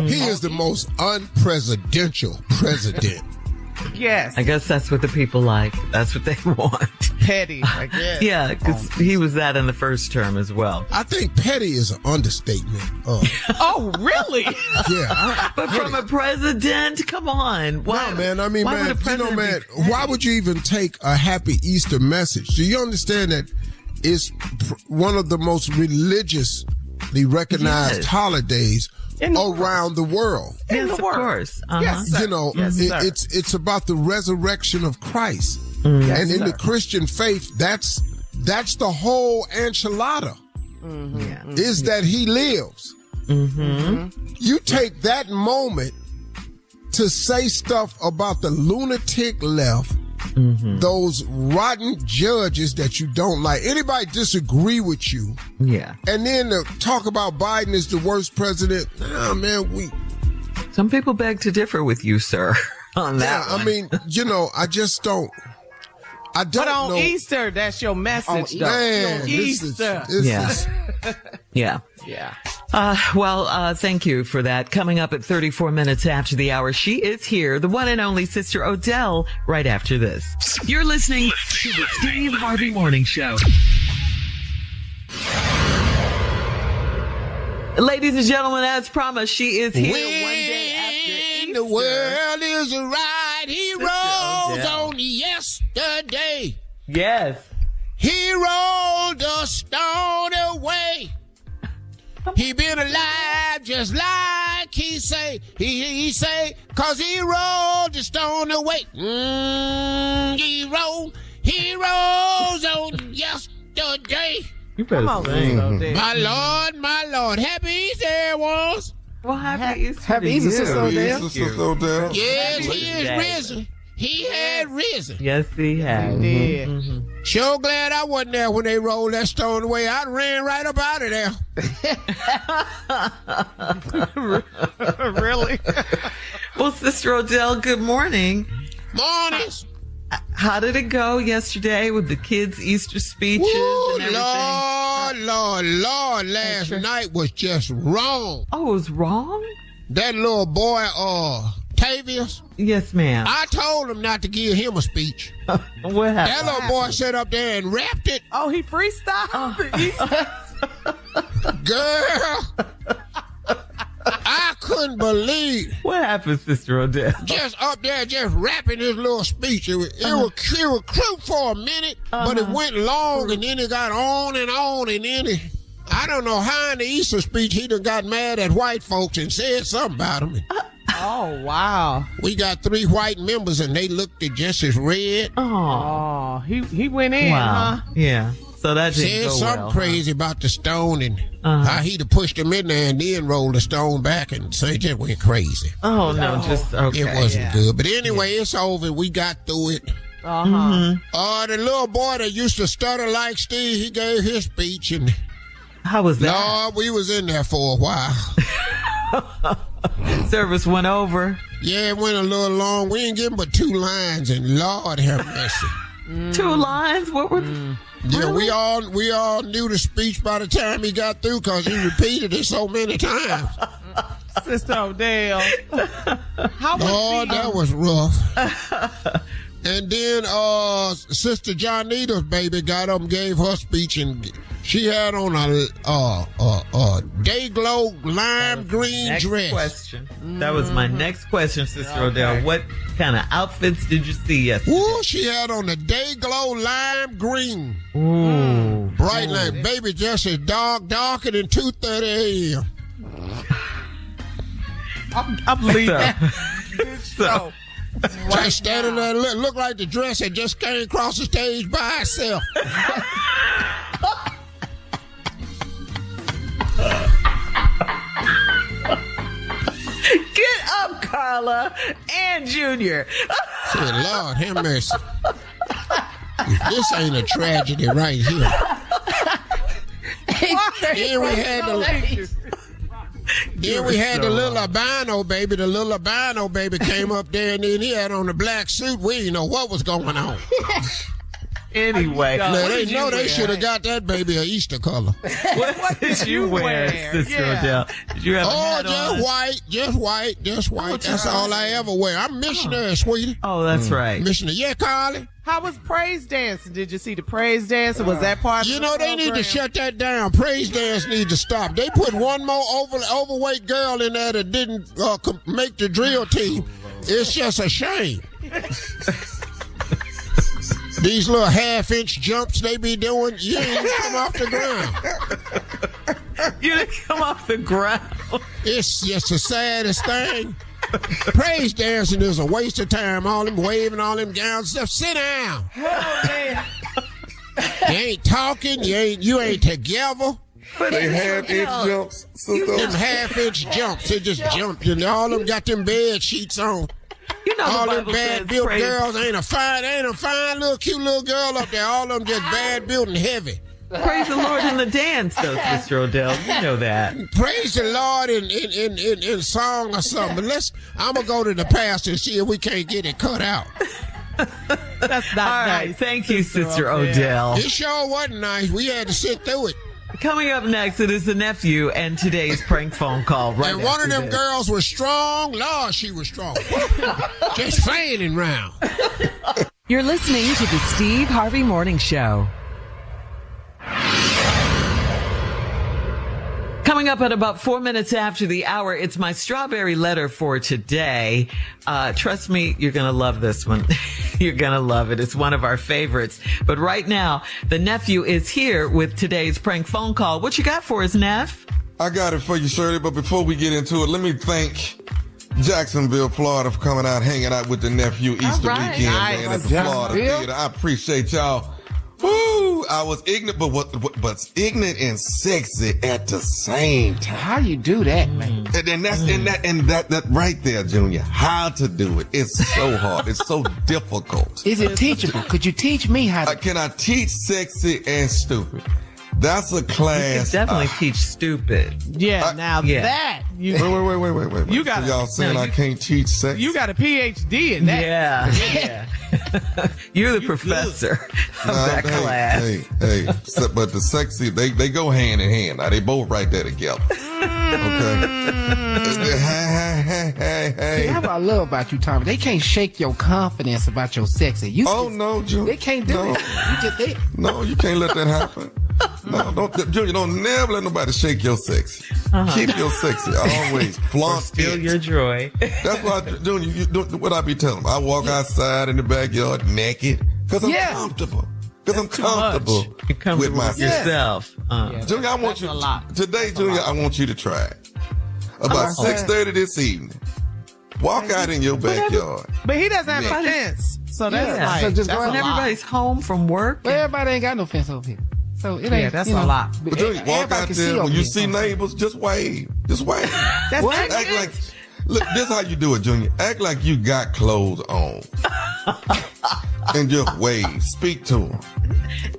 He is the most unpresidential president. Yes. I guess that's what the people like. That's what they want. Petty, I guess. Yeah, because he was that in the first term as well. I think petty is an understatement. Oh, really? Yeah. But from a president, come on. Why, no, man. I mean, why would a man, president man, be petty? why would you even take a happy Easter message? Do you understand that it's one of the most religiously recognized holidays around the world? Yes, of course. Yes, sir. You know, it's about the resurrection of Christ. Yes, and in sir. the Christian faith, that's the whole enchilada. Is that he lives. You take that moment to say stuff about the lunatic left, those rotten judges that you don't like. Anybody disagree with you? Yeah. And then to talk about Biden as the worst president. Nah, man, Some people beg to differ with you, sir, on that one. I mean, you know, I just don't. I don't But on know. Easter, that's your message, though. Man, On this Easter. is Yeah. Yeah. Well, thank you for that. Coming up at 34 minutes after the hour, she is here, the one and only Sister O'Dell, right after this. You're listening to the Steve Harvey Morning Show. Ladies and gentlemen, as promised, she is here one day after Easter. The world is right. He rose O'Dell. on yesterday. Yes. He rolled a stone away. He been alive just like he say. He say, 'cause he rolled the stone away. He rose on yesterday. You better Come on, sing. Sister O'Dell. My Lord. Happy Easter, everyone. Well, happy Easter. Happy to Easter, you. Sister O'Dell. Sister O'Dell. Yes, he is Today. risen. He had risen. Yes, he has. Yeah. Sure glad I wasn't there when they rolled that stone away. I ran right up out of there. Really? Well, Sister O'Dell, good morning. Mornings. How did it go yesterday with the kids' Easter speeches Woo, and everything? Lord, last night was just wrong. Oh, it was wrong? That little boy, Tavius, Yes, ma'am. I told him not to give him a speech. What That happened? little boy sat up there and rapped it. Oh, he freestyled? Girl, I couldn't believe What happened, Sister O'Dell? just up there just rapping his little speech. It was cute for a minute, but it went long and then it got on and then I don't know how in the Easter speech he done got mad at white folks and said something about them. Oh, wow. We got 3 white members and they looked just as red. Oh, Oh, he went in, wow. huh? Yeah. So that didn't Said go something well. crazy about the stone and how he'd have pushed him in there and then rolled the stone back and so it just went crazy. Oh, no, just, okay. It wasn't good. But anyway, it's over. We got through it. Uh-huh. The little boy that used to stutter like Steve, he gave his speech and How was that? Lord, we was in there for a while. Service went over. Yeah, it went a little long. We didn't give him but 2 lines and Lord have mercy. 2 lines? What were Yeah, we all knew the speech by the time he got through because he repeated it so many times. Sister O'Dell. How was Lord, that was rough. And then Sister Johnita's baby got up and gave her speech, and she had on a day-glow lime green next dress. question? That was my next question, Sister O'Dell. What kind of outfits did you see yesterday? Ooh, she had on the day-glow lime green. Ooh. Bright light. Baby just as darker than 2:30 a.m. I believe that. So, Just standing there, looked like the dress had just came across the stage by itself. get up, Carla and Junior. Said, Lord, have mercy. If this ain't a tragedy right here. Then we had the little albino baby. The little albino baby came up there, and then he had on the black suit. We didn't know what was going on. Anyway, they should have got that baby an Easter color. What did you wear, Sister O'Dell? Did you have a hat on? Just white. That's all I ever wear. I'm missionary, sweetie. Oh, that's right. Missionary. Yeah, Carly. How was praise dancing? Did you see the praise dancing? Was that part of the program? They need to shut that down. Praise dance need to stop. They put one more overweight girl in there that didn't make the drill team. It's just a shame. These little half-inch jumps they be doing, you ain't come off the ground. You didn't come off the ground. It's just the saddest thing. Praise dancing is a waste of time. All them waving, all them gowns stuff. Sit down. Oh, man. You ain't talking. You ain't together. They half-inch jumps. Them half-inch jumps. They just jumped, and all them got them bed sheets on. You know, all them bad built girls ain't a fine little cute little girl up there. All of them just bad built and heavy. Praise the Lord in the dance, though, Sister O'Dell. You know that. Praise the Lord in song or something. But I'm going to go to the pastor and see if we can't get it cut out. That's not all nice. Right, thank you, Sister O'Dell. It sure wasn't nice. We had to sit through it. Coming up next, it is the nephew and today's prank phone call. Right, and one of them girls was strong. Lord, she was strong. Just fanning round. You're listening to the Steve Harvey Morning Show. Coming up at about 4 minutes after the hour, it's my strawberry letter for today. Trust me, you're going to love this one. You're going to love it. It's one of our favorites. But right now, the nephew is here with today's prank phone call. What you got for us, Neff? I got it for you, Shirley, but before we get into it, let me thank Jacksonville, Florida for coming out, hanging out with the nephew Easter weekend, man, at the Florida Theater. I appreciate y'all. Woo! I was ignorant, but ignorant and sexy at the same time. How you do that, man? And that right there, Junior. How to do it? It's so hard. It's so difficult. Is it teachable? Could you teach me how to? Can I teach sexy and stupid? That's a class. You can definitely teach stupid. Yeah, that. Wait. You got y'all saying I can't teach sex? You got a PhD in that. Yeah. You're the professor of that class. Hey. But the sexy, they go hand in hand. Now, they both right there together. Okay? Hey. See, what I love about you, Tommy, they can't shake your confidence about your sexy. No, Junior. They can't do it. No, you can't let that happen. No, Junior, don't never let nobody shake your sexy. Keep your sexy. Always flaunt steal your joy. That's why, Junior, you do what I be telling them. I walk outside in the backyard naked because I'm comfortable. Because I'm comfortable with myself. Junior, I want you today, Junior. I want you to try it. About 6:30 this evening. Walk out in your backyard. But he doesn't have a fence, so that's so just going. Everybody's home from work. Well, everybody ain't got no fence over here. So it ain't, that's a lot. But Junior, walk out there when you see neighbors, just wave. Just wave. That's what? Act like, look, this is how you do it, Junior. Act like you got clothes on. And just wave. Speak to them.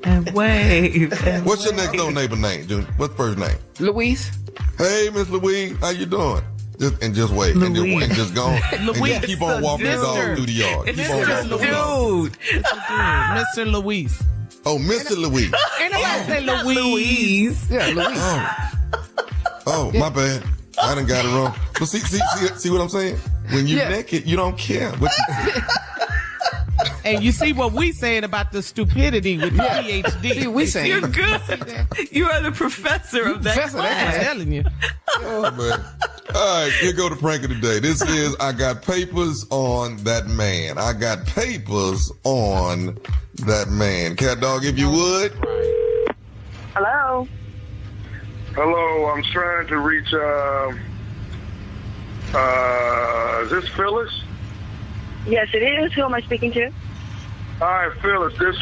And wave. What's your next door neighbor name, Junior? What's first name? Louise. Hey, Miss Louise, how you doing? Just wave. And just go on. And just keep on walking the dog through the yard. Mr. Louise. Oh, Mr. Louise. Ain't nobody say Louise. Yeah, Louise. Oh, my bad. I done got it wrong. But see what I'm saying? When you're naked, you don't care what you say. And you see what we saying about the stupidity with the PhD. See, we saying you're good. You are the professor of that class. I'm telling you. Oh, man. All right, here go the prank of the day. This is I got papers on that man. I got papers on that man. Cat dog, if you would. Hello. Hello, I'm trying to reach, is this Phyllis? Yes, it is. Who am I speaking to? Hi, Phyllis. This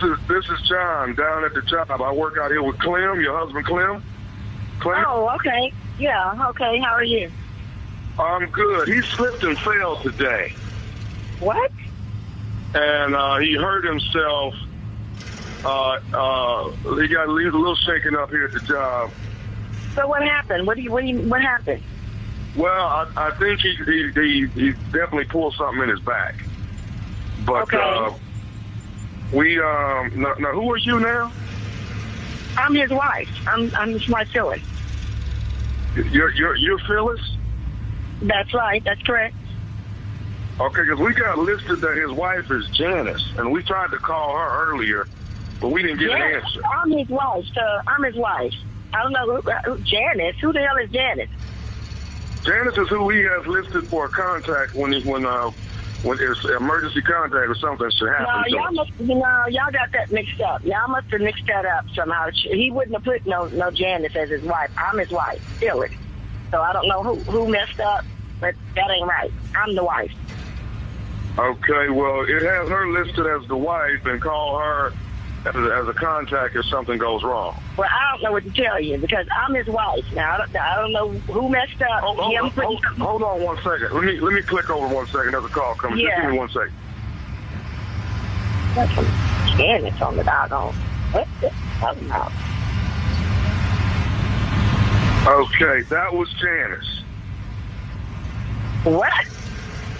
is John down at the job. I work out here with Clem, your husband Clem. Oh, okay. Yeah, okay. How are you? I'm good. He slipped and fell today. What? And he hurt himself He's a little shaken up here at the job. So what happened? What happened? Well, I think he definitely pulled something in his back. But okay. Now who are you now? I'm his wife. I'm his wife, Phyllis. You're Phyllis? That's right. That's correct. Okay, because we got listed that his wife is Janice, and we tried to call her earlier, but we didn't get an answer. I'm his wife, sir. I'm his wife. I don't know who Janice. Who the hell is Janice? Janice is who he has listed for a contact when it's emergency contact or something should happen. No, y'all got that mixed up. Y'all must have mixed that up somehow. He wouldn't have put no Janice as his wife. I'm his wife, Phyllis. So I don't know who messed up, but that ain't right. I'm the wife. Okay, well, it has her listed as the wife, and call her as a contact if something goes wrong. Well, I don't know what to tell you because I'm his wife. Now I don't know who messed up. Hold on 1 second. Let me click over 1 second. There's a call coming. Yeah. Just give me 1 second. That's some Janice on the doggone. What's this talking about? Okay, that was Janice. What?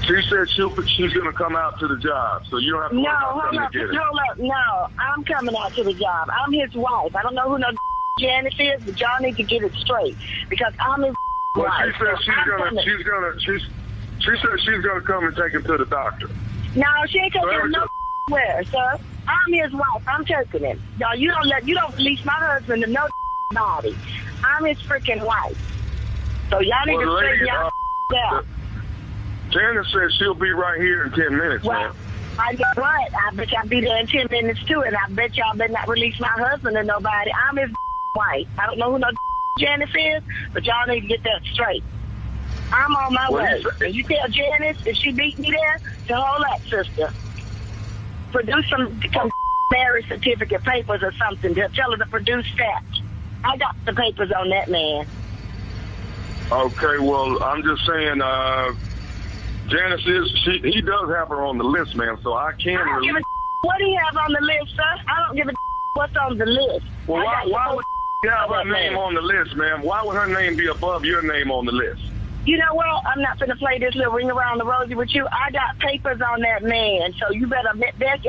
She said she's going to come out to the job, so you don't have to worry about coming to get it. Hold up. No, I'm coming out to the job. I'm his wife. I don't know who no Janice is, but y'all need to get it straight because I'm his wife. She said she's gonna come and take him to the doctor. No, she ain't taking him nowhere, sir. I'm his wife. I'm taking him. Y'all, you don't release my husband to no body. I'm his freaking wife. So y'all need to straighten y'all out. Janice said she'll be right here in 10 minutes, man. I know what? I bet y'all be there in 10 minutes, too, and I bet y'all better not release my husband to nobody. I'm his wife. I don't know who no Janice is, but y'all need to get that straight. I'm on my way. And you tell Janice, if she beat me there, to hold up, sister. Produce some marriage certificate papers or something. Tell her to produce that. I got the papers on that man. Okay, well, I'm just saying, Janice he does have her on the list, ma'am, so I can release. What do you have on the list, sir? I don't give a what's on the list. Well, why would you have her name on the list, ma'am? Why would her name be above your name on the list? You know what? I'm not going to play this little ring around the rosy with you. I got papers on that man, so you better best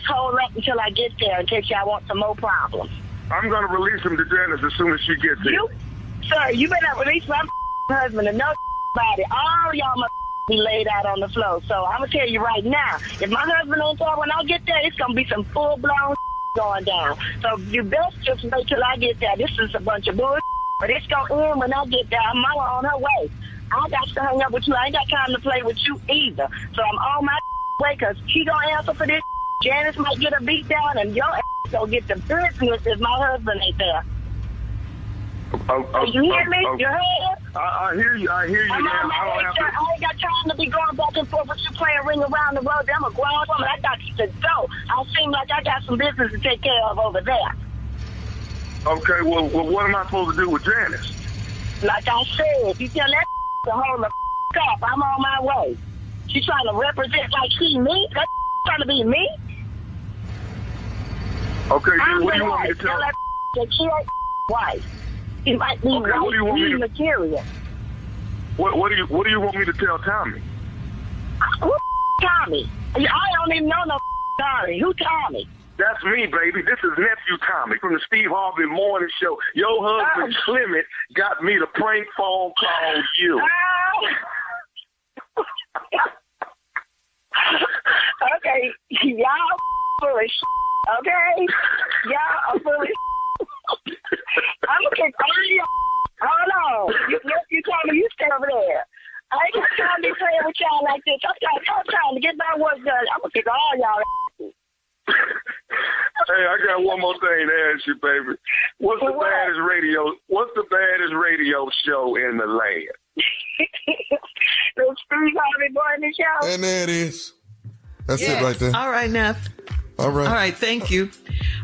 hold up until I get there in case y'all want some more problems. I'm going to release him to Janice as soon as she gets here. Sir, you better not release my husband to nobody. All y'all must be laid out on the floor. So I'm going to tell you right now, if my husband ain't there when I get there, it's going to be some full-blown going down. So you best just wait till I get there. This is a bunch of bullshit, but it's going to end when I get there. I'm on her way. I got to hang up with you. I ain't got time to play with you either. So I'm on my way because she going to answer for this. Janice might get a beat down and your ass going to get the business if my husband ain't there. You hear me? You heard? I hear you. I hear you, ma'am. I ain't got time to be going back and forth with you playing ring around the road. I'm a grown woman. I got to go. I seem like I got some business to take care of over there. Okay, well, what am I supposed to do with Janice? Like I said, you tell that to hold the up. I'm on my way. She's trying to represent like she me. That trying to be me. Okay, what do you want me to tell her? That she ain't wife. It might be material. What do you want me to tell Tommy? Who Tommy? I don't even know no Tommy. Who Tommy? That's me, baby. This is nephew Tommy from the Steve Harvey Morning Show. Your husband Clement got me to prank phone call you. Okay, y'all full of shit. Okay, y'all are full of shit. I'm gonna kick all y'all. Hold on, you told me you stay over there. I ain't got time to be playing with y'all like this. I'm trying to get my work done. I'm gonna kick all y'all. Hey, I got one more thing to ask you, baby. What's the baddest radio show in the land? The Steve Harvey Morning Show. And there it is. That's it right there. All right, Neff. All right. Thank you.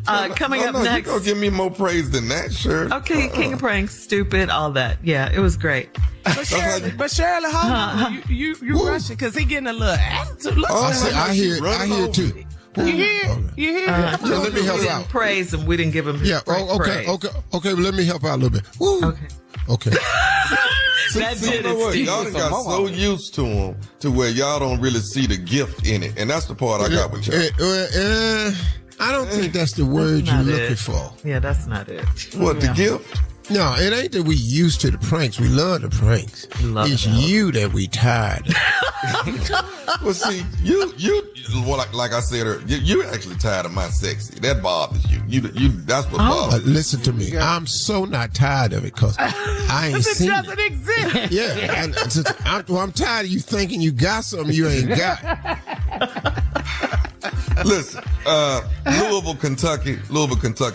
Coming up next. You're going to give me more praise than that, sure. Okay, King of Pranks, stupid, all that. Yeah, it was great. But Shirley, hold on. You rushing because he getting a little attitude. I hear it too. You hear? Let me help out. Praise him. We didn't give him his praise. Okay. But let me help out a little bit. Woo. Okay. That did it. Y'all done got so used to him to where y'all don't really see the gift in it, and that's the part I got with y'all. I don't think that's the word you're looking for. Yeah, that's not it. What, the gift? No, it ain't that we used to the pranks. We love the pranks. It's you that we tired of. Well, see, like I said earlier, you actually tired of my sexy. That bothers you. You that's what bothers you. Listen to me. I'm so not tired of it because I ain't seen it. Doesn't exist. Yeah, I'm tired of you thinking you got something you ain't got. Listen, Louisville, Kentucky,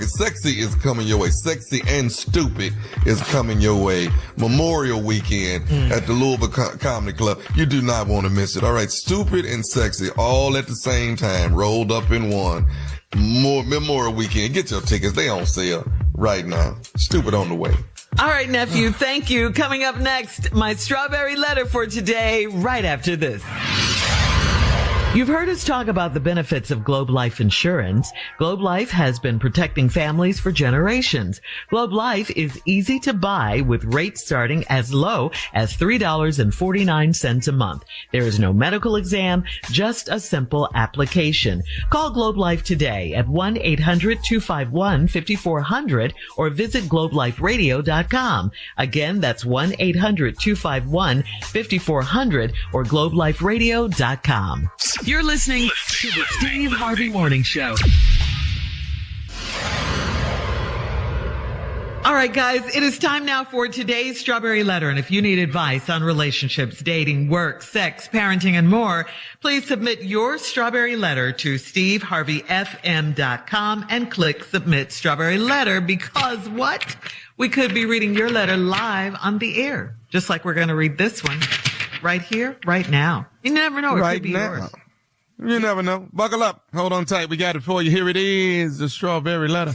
sexy is coming your way. Sexy and stupid is coming your way. Memorial weekend at the Louisville Comedy Club. You do not want to miss it. All right, stupid and sexy all at the same time, rolled up in one. Memorial weekend. Get your tickets. They on sale right now. Stupid on the way. All right, nephew. Thank you. Coming up next, my strawberry letter for today, right after this. You've heard us talk about the benefits of Globe Life Insurance. Globe Life has been protecting families for generations. Globe Life is easy to buy with rates starting as low as $3.49 a month. There is no medical exam, just a simple application. Call Globe Life today at 1-800-251-5400 or visit globeliferadio.com. Again, that's 1-800-251-5400 or globeliferadio.com. You're listening to the Steve Harvey Morning Show. All right, guys, it is time now for today's Strawberry Letter. And if you need advice on relationships, dating, work, sex, parenting, and more, please submit your Strawberry Letter to steveharveyfm.com and click Submit Strawberry Letter because what? We could be reading your letter live on the air, just like we're going to read this one right here, right now. You never know. It could be yours. You never know. Buckle up. Hold on tight. We got it for you. Here it is, the Strawberry Letter.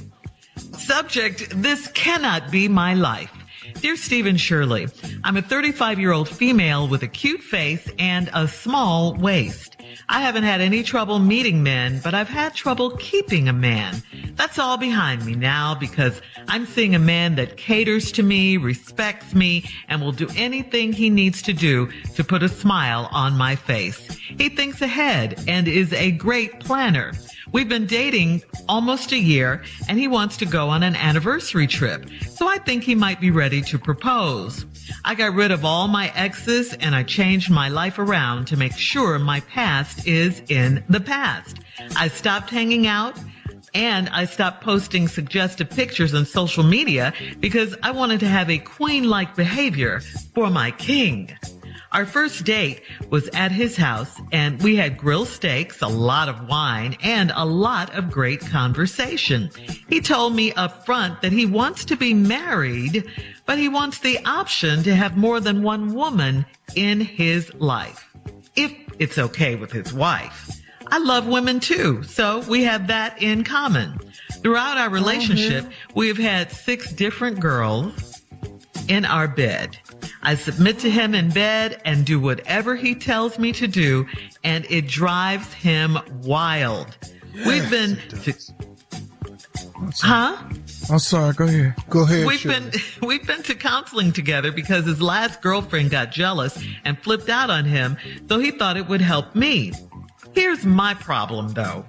Subject, this cannot be my life. Dear Steve and Shirley, I'm a 35-year-old female with a cute face and a small waist. I haven't had any trouble meeting men, but I've had trouble keeping a man. That's all behind me now because I'm seeing a man that caters to me, respects me, and will do anything he needs to do to put a smile on my face. He thinks ahead and is a great planner. We've been dating almost a year, and he wants to go on an anniversary trip, so I think he might be ready to propose. I got rid of all my exes, and I changed my life around to make sure my past is in the past. I stopped hanging out, and I stopped posting suggestive pictures on social media because I wanted to have a queen-like behavior for my king. Our first date was at his house, and we had grilled steaks, a lot of wine, and a lot of great conversation. He told me up front that he wants to be married, but he wants the option to have more than one woman in his life, if it's okay with his wife. I love women too, so we have that in common. Throughout our relationship, we've had 6 different girls in our bed. I submit to him in bed and do whatever he tells me to do, and it drives him wild. Yes, we've been to... I'm sorry, go ahead. We've been to counseling together because his last girlfriend got jealous and flipped out on him, so he thought it would help me. Here's my problem though.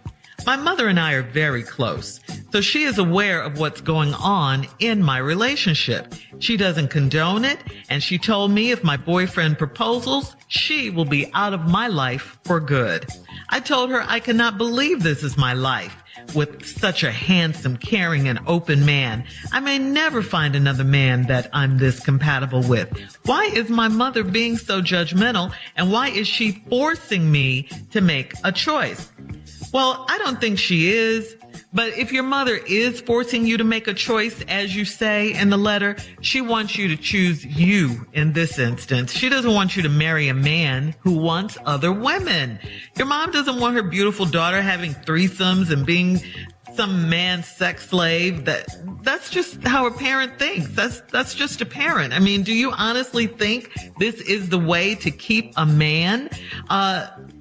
My mother and I are very close, so she is aware of what's going on in my relationship. She doesn't condone it, and she told me if my boyfriend proposes, she will be out of my life for good. I told her I cannot believe this is my life. With such a handsome, caring, and open man, I may never find another man that I'm this compatible with. Why is my mother being so judgmental, and why is she forcing me to make a choice? Well, I don't think she is, but if your mother is forcing you to make a choice, as you say in the letter, she wants you to choose you in this instance. She doesn't want you to marry a man who wants other women. Your mom doesn't want her beautiful daughter having threesomes and being some man's sex slave. That's just how a parent thinks. That's just a parent. I mean, do you honestly think this is the way to keep a man?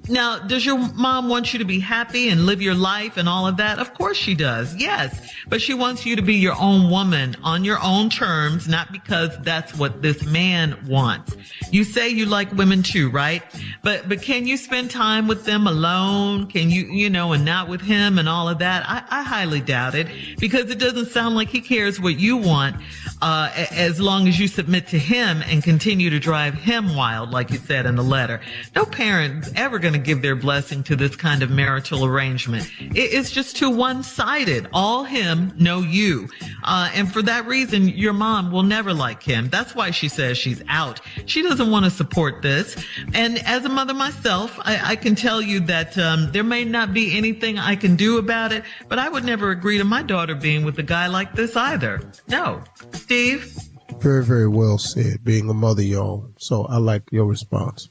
Now, does your mom want you to be happy and live your life and all of that? Of course she does. Yes. But she wants you to be your own woman on your own terms, not because that's what this man wants. You say you like women too, right? But can you spend time with them alone? Can you and not with him and all of that? I highly doubt it, because it doesn't sound like he cares what you want, as long as you submit to him and continue to drive him wild, like you said in the letter. No parent's ever going to give their blessing to this kind of marital arrangement. It's just too one-sided. All him, no you. And for that reason, your mom will never like him. That's why she says she's out. She doesn't want to support this. And as a mother myself, I can tell you that there may not be anything I can do about it, but I would never agree to my daughter being with a guy like this either. No. Steve? Very, very well said, being a mother, y'all. So I like your response.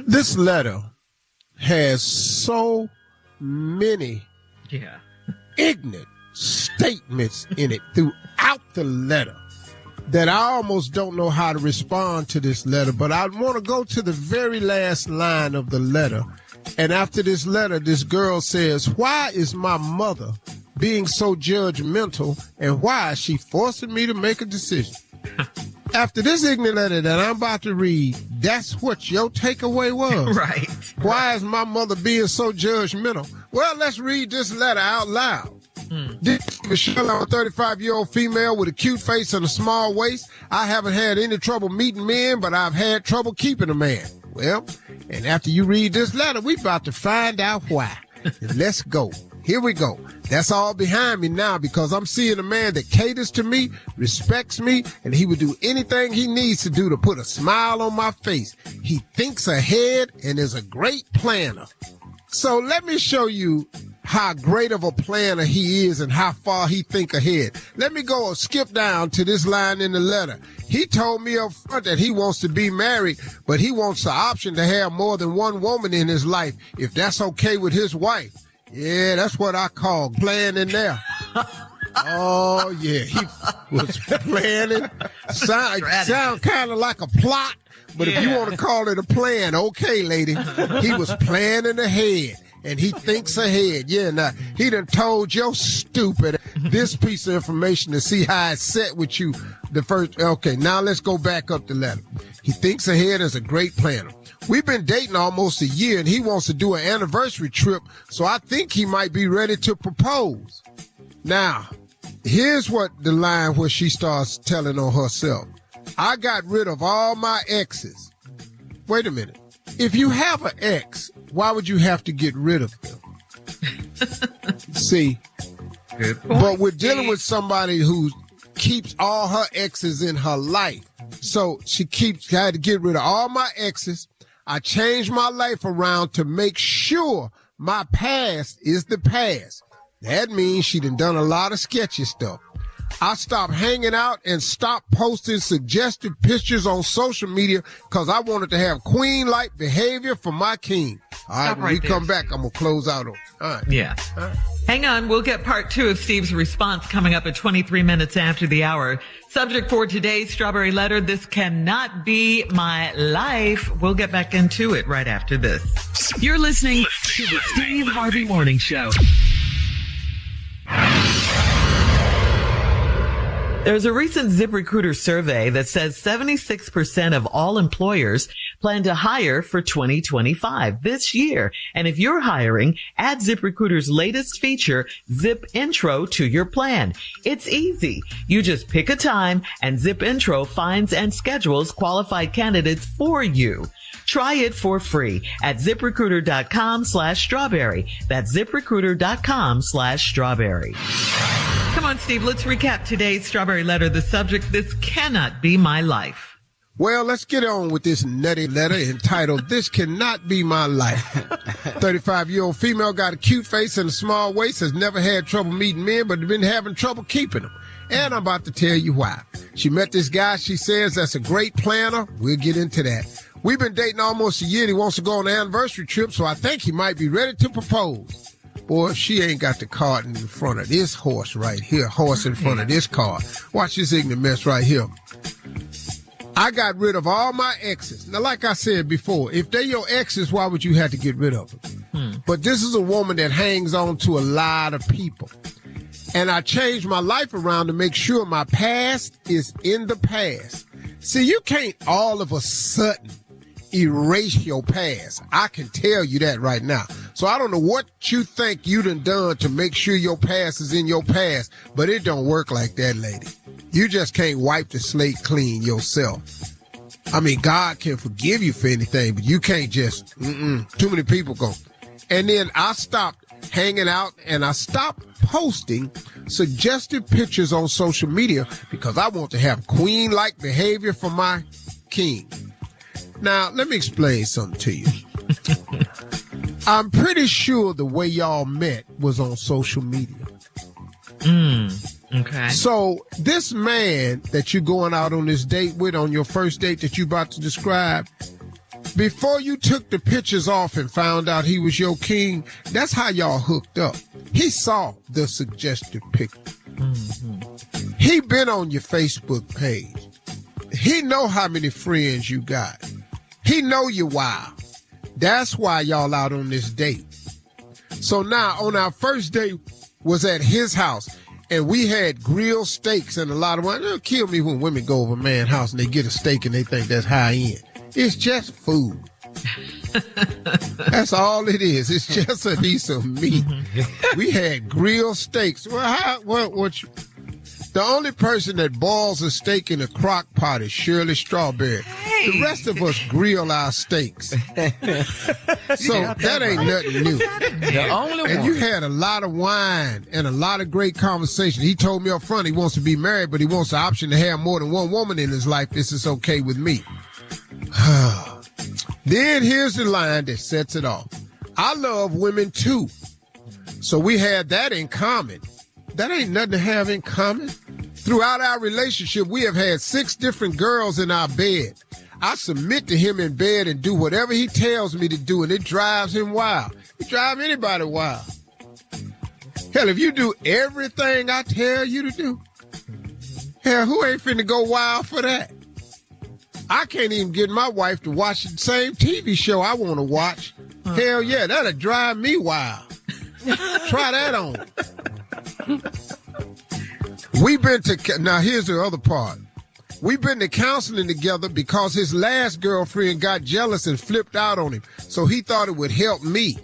This letter has so many ignorant statements in it throughout the letter that I almost don't know how to respond to this letter. But I want to go to the very last line of the letter. And after this letter, this girl says, "Why is my mother being so judgmental, and why is she forcing me to make a decision?" After this ignorant letter that I'm about to read, that's what your takeaway was. Right. Why is my mother being so judgmental? Well, let's read this letter out loud. Michelle, I'm a 35-year-old female with a cute face and a small waist. I haven't had any trouble meeting men, but I've had trouble keeping a man. Well, and after you read this letter, we about to find out why. Let's go. Here we go. That's all behind me now, because I'm seeing a man that caters to me, respects me, and he would do anything he needs to do to put a smile on my face. He thinks ahead and is a great planner. So let me show you how great of a planner he is and how far he think ahead. Let me go skip down to this line in the letter. He told me up front that he wants to be married, but he wants the option to have more than one woman in his life, if that's okay with his wife. Yeah, that's what I call planning there. Oh, yeah, he was planning. Sound kind of like a plot, but if you want to call it a plan, okay, lady. He was planning ahead, and he thinks ahead. Yeah, now, he done told your stupid this piece of information to see how it set with you the first. Okay, now let's go back up the letter. He thinks ahead as a great planner. We've been dating almost a year, and he wants to do an anniversary trip, so I think he might be ready to propose. Now, here's what the line where she starts telling on herself. I got rid of all my exes. Wait a minute. If you have an ex, why would you have to get rid of them? See, good point. But we're dealing with somebody who keeps all her exes in her life. So she had to get rid of all my exes. I changed my life around to make sure my past is the past. That means she done a lot of sketchy stuff. I stopped hanging out and stopped posting suggestive pictures on social media because I wanted to have queen-like behavior for my king. All right, when we come back, I'm going to close out on it. All right. Yeah. All right. Hang on. We'll get part 2 of Steve's response coming up at 23 minutes after the hour. Subject for today's Strawberry Letter, this cannot be my life. We'll get back into it right after this. You're listening to the Steve Harvey Morning Show. There's a recent ZipRecruiter survey that says 76% of all employers plan to hire for 2025 this year. And if you're hiring, add ZipRecruiter's latest feature, Zip Intro, to your plan. It's easy. You just pick a time and Zip Intro finds and schedules qualified candidates for you. Try it for free at ZipRecruiter.com/strawberry. That's ZipRecruiter.com/strawberry. Come on, Steve, let's recap today's Strawberry Letter. The subject, this cannot be my life. Well, let's get on with this nutty letter entitled, This Cannot Be My Life. 35-year-old female got a cute face and a small waist, has never had trouble meeting men, but been having trouble keeping them. And I'm about to tell you why. She met this guy, she says, that's a great planner. We'll get into that. We've been dating almost a year, and he wants to go on an anniversary trip, so I think he might be ready to propose. Boy, if she ain't got the cart in front of this horse right here, horse in front of this car. Watch this ignorant mess right here. I got rid of all my exes. Now, like I said before, if they're your exes, why would you have to get rid of them? But this is a woman that hangs on to a lot of people. And I changed my life around to make sure my past is in the past. See, you can't all of a sudden erase your past. I can tell you that right now. So I don't know what you think you done to make sure your past is in your past, but it don't work like that, lady. You just can't wipe the slate clean yourself. I mean, God can forgive you for anything, but you can't just, too many people go. And then I stopped hanging out and I stopped posting suggestive pictures on social media because I want to have queen-like behavior for my king. Now, let me explain something to you. I'm pretty sure the way y'all met was on social media. Okay. So this man that you're going out on this date with, on your first date that you about to describe, before you took the pictures off and found out he was your king, that's how y'all hooked up. He saw the suggestive picture. He been on your Facebook page. He know how many friends you got. He know you wild. That's why y'all out on this date. So now on our first date was at his house. And we had grilled steaks and a lot of women. It'll kill me when women go over a man's house and they get a steak and they think that's high end. It's just food. That's all it is. It's just a piece of meat. We had grilled steaks. Well, the only person that boils a steak in a crock pot is Shirley Strawberry. Hey. The rest of us grill our steaks. So that ain't nothing new. The only one. And you had a lot of wine and a lot of great conversation. He told me up front he wants to be married, but he wants the option to have more than one woman in his life. This is okay with me. Then here's the line that sets it off. I love women too. So we had that in common. That ain't nothing to have in common. Throughout our relationship, we have had 6 different girls in our bed. I submit to him in bed and do whatever he tells me to do, and it drives him wild. It drives anybody wild. Hell, if you do everything I tell you to do, hell, who ain't finna go wild for that? I can't even get my wife to watch the same TV show I want to watch. Hell yeah, that'll drive me wild. Try that on. Now here's the other part. We've been to counseling together because his last girlfriend got jealous and flipped out on him. So he thought it would help me.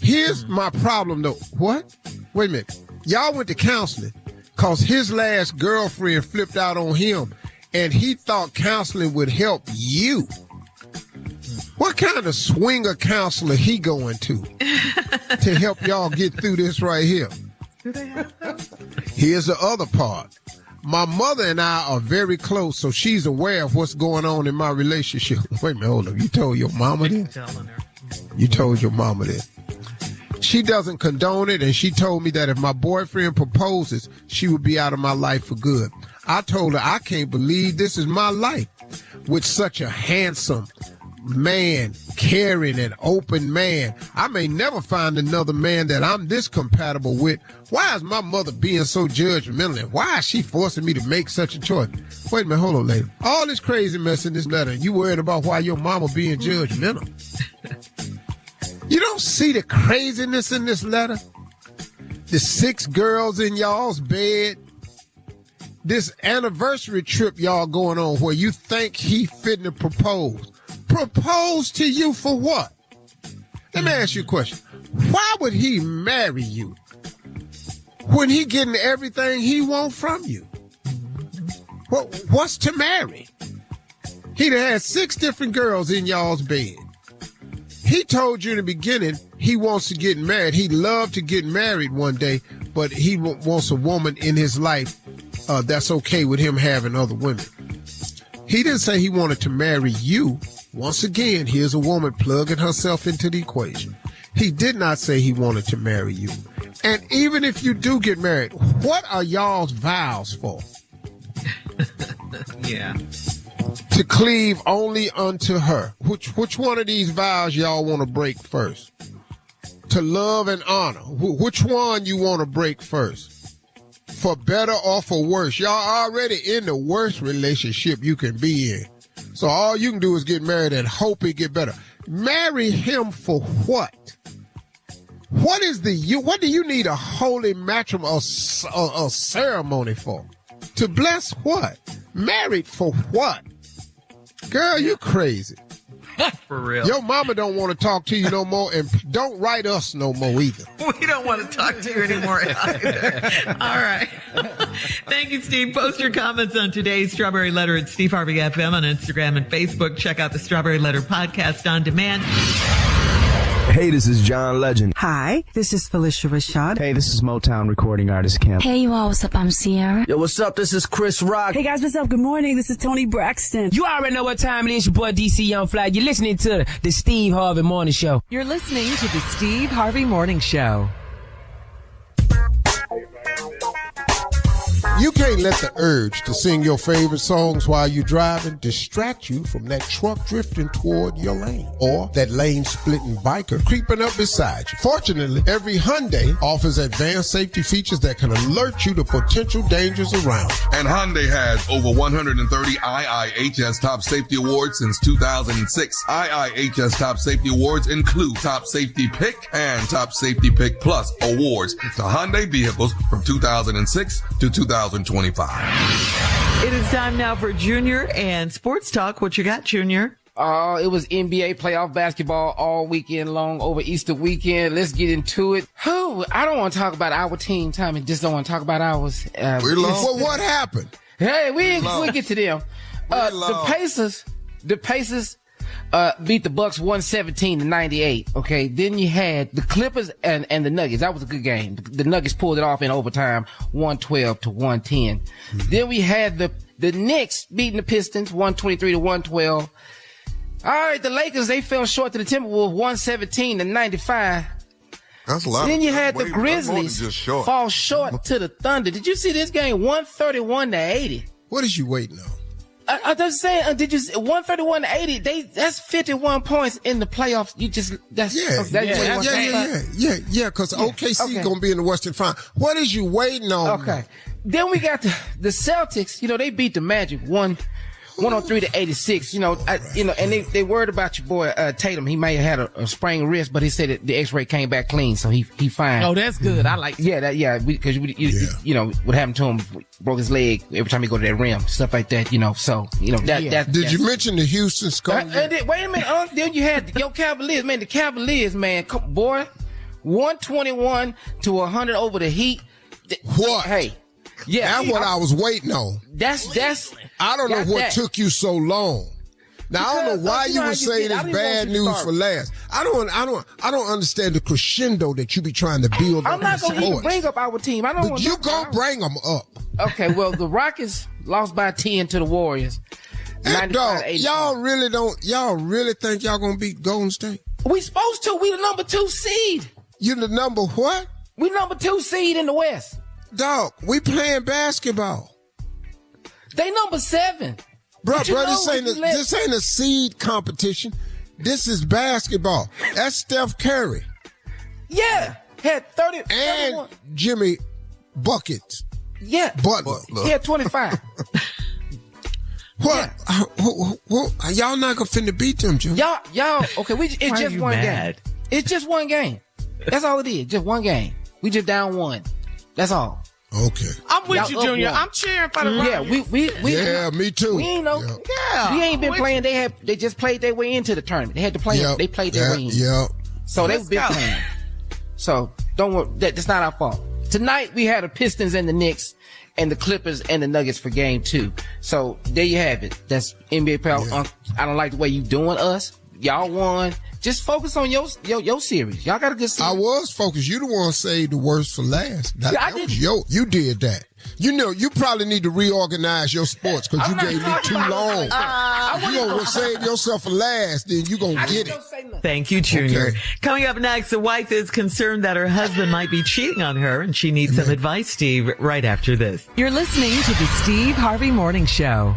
Here's my problem though. What? Wait a minute. Y'all went to counseling because his last girlfriend flipped out on him and he thought counseling would help you. What kind of swinger counselor he going to help y'all get through this right here? Do they have those? Here's the other part. My mother and I are very close, so she's aware of what's going on in my relationship. Wait a minute, hold up. You told your mama this? You told your mama this. She doesn't condone it, and she told me that if my boyfriend proposes, she would be out of my life for good. I told her I can't believe this is my life with such a handsome man, caring and open man. I may never find another man that I'm this compatible with. Why is my mother being so judgmental? And why is she forcing me to make such a choice? Wait a minute, hold on, lady. All this crazy mess in this letter, you worried about why your mama being judgmental? You don't see the craziness in this letter? The 6 girls in y'all's bed? This anniversary trip y'all going on where you think he fitting to propose. Propose to you for what? Let me ask you a question. Why would he marry you when he getting everything he want from you? What's to marry? He'd have had 6 different girls in y'all's bed. He told you in the beginning he wants to get married. He'd love to get married one day, but he wants a woman in his life that's okay with him having other women. He didn't say he wanted to marry you. Once again, here's a woman plugging herself into the equation. He did not say he wanted to marry you. And even if you do get married, what are y'all's vows for? Yeah. To cleave only unto her. Which one of these vows y'all want to break first? To love and honor. Which one you want to break first? for better or for worse. Y'all already in the worst relationship you can be in. So all you can do is get married and hope it get better. Marry him for what? What do you need a holy matrimonial ceremony for? To bless what? Married for what? Girl, you crazy. For real. Your mama don't want to talk to you no more, and don't write us no more either. We don't want to talk to you anymore either. All right. Thank you, Steve. Post your comments on today's Strawberry Letter at Steve Harvey FM on Instagram and Facebook. Check out the Strawberry Letter podcast on demand. Hey, this is John Legend. Hi, this is Felicia Rashad. Hey, this is Motown recording artist Camp. Hey, you all, what's up? I'm Sierra. Yo, what's up? This is Chris Rock. Hey, guys, what's up? Good morning. This is Tony Braxton. You already know what time it is. Your boy DC Young Fly. You're listening to the Steve Harvey Morning Show. You're listening to the Steve Harvey Morning Show. You can't let the urge to sing your favorite songs while you're driving distract you from that truck drifting toward your lane or that lane-splitting biker creeping up beside you. Fortunately, every Hyundai offers advanced safety features that can alert you to potential dangers around. And Hyundai has over 130 IIHS Top Safety Awards since 2006. IIHS Top Safety Awards include Top Safety Pick and Top Safety Pick Plus awards to Hyundai vehicles from 2006 to 2025. It is time now for Junior and Sports Talk. What you got, Junior? It was NBA playoff basketball all weekend long over Easter weekend. Let's get into it. I don't want to talk about our team, Tommy. Just don't want to talk about ours. We lost. Well, what happened? Hey, we'll get to them. The Pacers beat the Bucks 117-98. Okay. Then you had the Clippers and the Nuggets. That was a good game. The Nuggets pulled it off in overtime, 112-110. Then we had the Knicks beating the Pistons 123-112. All right. The Lakers, they fell short to the Timberwolves 117-95. That's a lot. Then you had the Grizzlies fall short to the Thunder. Did you see this game? 131-80. What is you waiting on? I was saying, did you 131-80? That's 51 points in the playoffs. Because OKC gonna be in the Western Final. What is you waiting on? Okay. Then we got the Celtics. You know, they beat the Magic 103-86. And they worried about your boy Tatum. He may have had a sprained wrist, but he said that the X-ray came back clean, so he fine. Oh, that's good. I like that. Because what happened to him, broke his leg every time he go to that rim, stuff like that. Did you mention the Houston Scorpions? Wait a minute. Then you had your Cavaliers, man. The Cavaliers, man, boy, 121-100 over the Heat. What? Hey. Yeah, that's what I was waiting on. I don't know what took you so long. Now, I don't know why you would say this bad news for last. I don't understand the crescendo that you be trying to build. I'm not going to even bring up our team. But you going to bring them up. Okay, well, the Rockets lost by 10 to the Warriors. Dog, y'all really think y'all going to beat Golden State? We supposed to. We the number 2 seed. You the number what? We number 2 seed in the West. Dog, we playing basketball. They number 7. Bro, this ain't a seed competition. This is basketball. That's Steph Curry. Yeah. Had 30. And 31. Jimmy Buckets. Yeah. Butler. He had 25. What? Yeah. Y'all not gonna finna beat them, Jimmy. Y'all, okay, it's just one game. It's just one game. That's all it is. Just one game. We just down 1. That's all. Okay. I'm with you, Junior. I'm cheering for the Rockets. Yeah, me too. We ain't know. Yeah. We ain't been playing. They just played their way into the tournament. They had to play. They played their way in. Yeah. So they've been playing. So don't worry. That's not our fault. Tonight we had the Pistons and the Knicks and the Clippers and the Nuggets for game 2. So there you have it. That's NBA playoffs. Yeah. I don't like the way you doing us. Y'all won. Just focus on your series. Y'all got a good series. I was focused. You the one saved the worst for last. You did that. You probably need to reorganize your sports because you gave me too long. If you gonna save yourself for last, then you gonna get it. Thank you, Junior. Okay. Coming up next, the wife is concerned that her husband might be cheating on her, and she needs some advice, Steve, right after this. You're listening to the Steve Harvey Morning Show.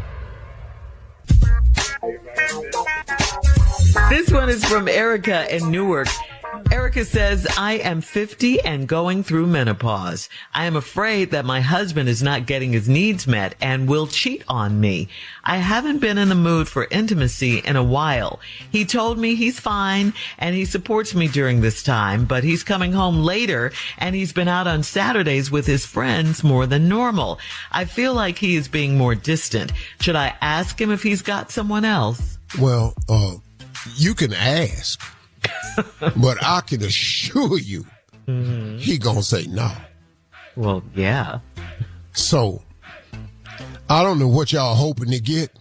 This one is from Erica in Newark. Erica says, I am 50 and going through menopause. I am afraid that my husband is not getting his needs met and will cheat on me. I haven't been in the mood for intimacy in a while. He told me he's fine and he supports me during this time, but he's coming home later and he's been out on Saturdays with his friends more than normal. I feel like he is being more distant. Should I ask him if he's got someone else? Well, you can ask. But I can assure you, he gonna say no. Well, yeah. So, I don't know what y'all hoping to get,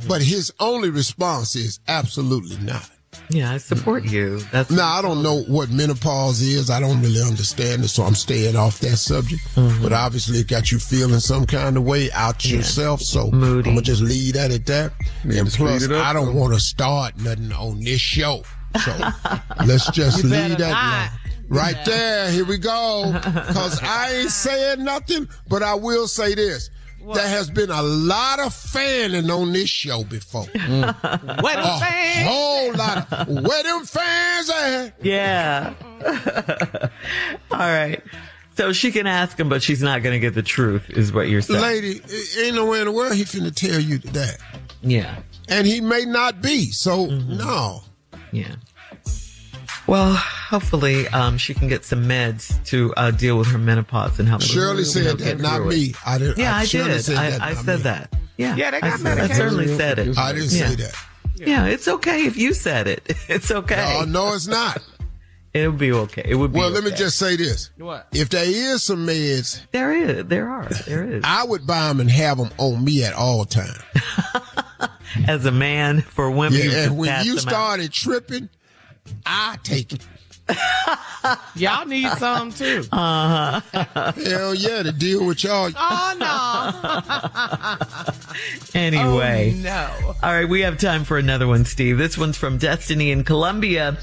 but his only response is absolutely not. Yeah, I support you. Now, I don't know what menopause is. I don't really understand it, so I'm staying off that subject. But obviously, it got you feeling some kind of way out yourself, so moody. I'm gonna just leave that at that. And plus, I don't want to start nothing on this show. So let's just leave that right there. Here we go. Because I ain't saying nothing, but I will say this. What? There has been a lot of fanning on this show before. Where them fans? A whole lot of where them fans at? Yeah. All right. So she can ask him, but she's not going to get the truth, is what you're saying. Lady, ain't nowhere in the world he finna tell you that. Yeah. And he may not be. So, no. Yeah. Well, hopefully she can get some meds to deal with her menopause and help her. Shirley said that, not me. I did. I said that. Yeah. Yeah, they got medication. I certainly said it. I didn't say that. Yeah, it's okay if you said it. It's okay. No, it's not. It would be okay. It would be. Well, let me just say this. What? If there is some meds, there is. I would buy them and have them on me at all times. As a man, for women, and when you started tripping, I take it. Y'all need some too. Hell yeah, to deal with y'all. Oh no. Anyway. Oh, no. All right, we have time for another one, Steve. This one's from Destiny in Columbia.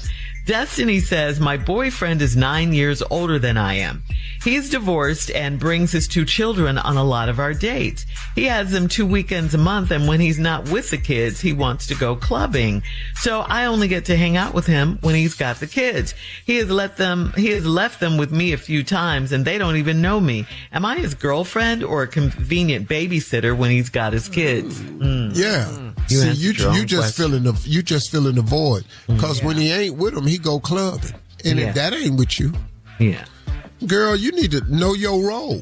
Destiny says, my boyfriend is 9 years older than I am. He's divorced and brings his 2 children on a lot of our dates. He has them 2 weekends a month, and when he's not with the kids, he wants to go clubbing. So I only get to hang out with him when he's got the kids. He has left them with me a few times, and they don't even know me. Am I his girlfriend or a convenient babysitter when he's got his kids? Yeah. See, you just filling the void. Because when he ain't with them, he go clubbing. And if that ain't with you, girl, you need to know your role.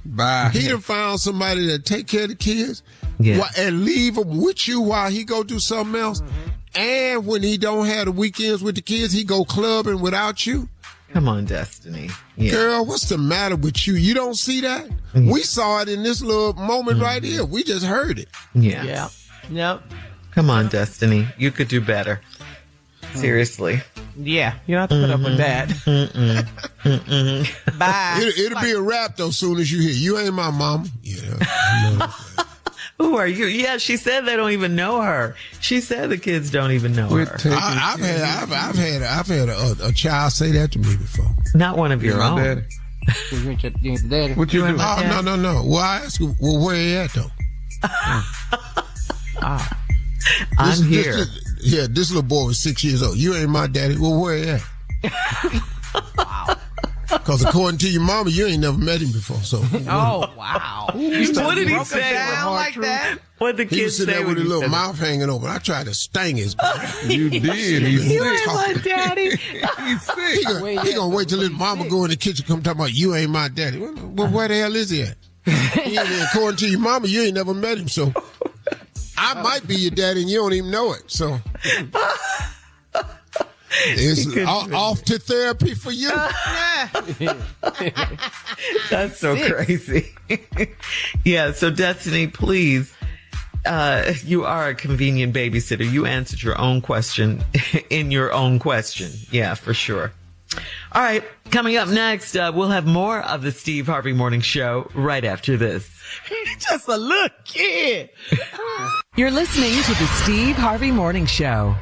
Bye. He done found somebody that take care of the kids and leave them with you while he go do something else. And when he don't have the weekends with the kids, he go clubbing without you. Come on, Destiny. Girl, what's the matter with you? You don't see that? We saw it in this little moment right here. We just heard it. Yeah. Yep. Come on, Destiny. You could do better. Seriously. Yeah, you don't have to put up with that. Bye. It'll be a wrap, though, soon as you hear, you ain't my mama. Yeah. Who are you? Yeah, she said they don't even know her. She said the kids don't even know her. I've had a child say that to me before. Not one of your own. Daddy. What you do? Oh, no. Well, I asked her, well, where you at, though? I'm here. This little boy was 6 years old. You ain't my daddy. Well, where you at? Wow. Because according to your mama, you ain't never met him before. So. Oh, wow. What did he say? Like that? What the kids say? He was sitting there with his little mouth hanging open. I tried to sting his brain. You did. You ain't my daddy. He's sick. He gonna wait till his mama go in the kitchen, come talk about you ain't my daddy. Well, where the hell is he at? According to your mama, you ain't never met him, so I might be your daddy and you don't even know it. So it's off to therapy for you. That's so crazy. Yeah, so Destiny, please, you are a convenient babysitter. You answered your own question in your own question. Yeah, for sure. All right, coming up next, we'll have more of the Steve Harvey Morning Show right after this. He's just a little kid. You're listening to the Steve Harvey Morning Show.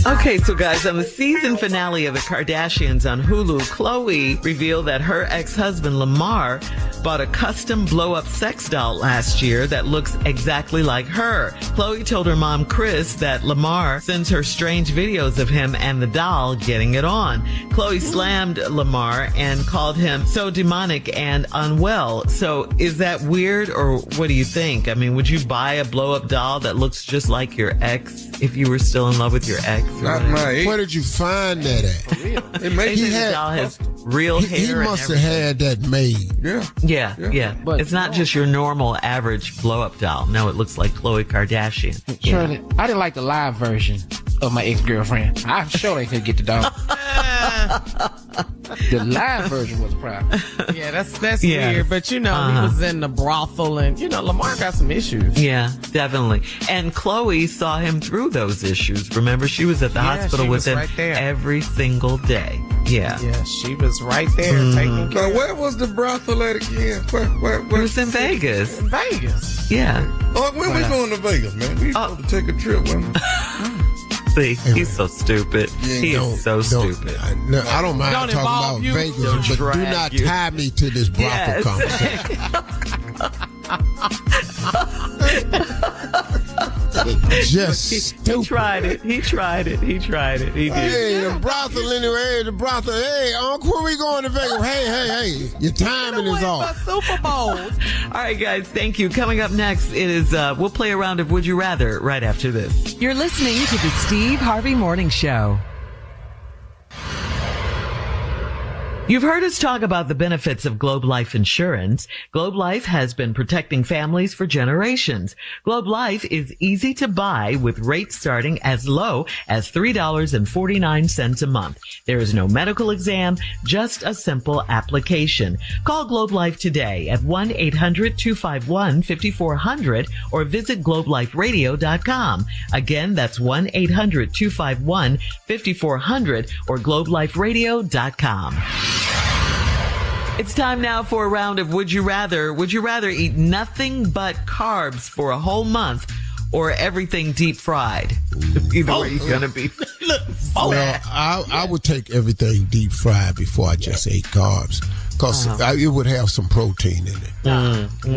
Okay, so guys, on the season finale of The Kardashians on Hulu, Khloe revealed that her ex-husband Lamar bought a custom blow-up sex doll last year that looks exactly like her. Khloe told her mom, Kris, that Lamar sends her strange videos of him and the doll getting it on. Khloe slammed Lamar and called him so demonic and unwell. So is that weird, or what do you think? I mean, would you buy a blow-up doll that looks just like your ex if you were still in love with your ex? Not my age. Where did you find that at? The doll has real hair. He must have had that made. Yeah. But it's not just your normal average blow-up doll. No, it looks like Khloe Kardashian. Shirley, I didn't like the live version of my ex-girlfriend. I'm sure they could get the doll. The live version was a problem. Yeah, that's weird. But he was in the brothel, and Lamar got some issues. Yeah, definitely. And Khloe saw him through those issues. Remember, she was at the hospital with him every single day. Yeah, she was right there taking care. Now, where was the brothel at again? Where? It was in Vegas. In Vegas. Yeah. Oh, when we going to Vegas, man? We supposed to take a trip, man. See, he's so stupid. He is so stupid. I don't mind talking about Vegas, but do not tie me to this brothel conversation. Just stupid. He tried it. He did. Hey, the brothel anyway. Hey, Uncle, where we going to Vegas? Hey. Your timing is off. Super Bowls. All right, guys. Thank you. Coming up next, it is we'll play a round of Would You Rather right after this. You're listening to the Steve Harvey Morning Show. You've heard us talk about the benefits of Globe Life Insurance. Globe Life has been protecting families for generations. Globe Life is easy to buy with rates starting as low as $3.49 a month. There is no medical exam, just a simple application. Call Globe Life today at 1-800-251-5400 or visit globeliferadio.com. Again, that's 1-800-251-5400 or globeliferadio.com. It's time now for a round of Would You Rather. Would you rather eat nothing but carbs for a whole month or everything deep fried? Either way, you're going to be. Well, I would take everything deep fried before I just ate carbs, because it would have some protein in it.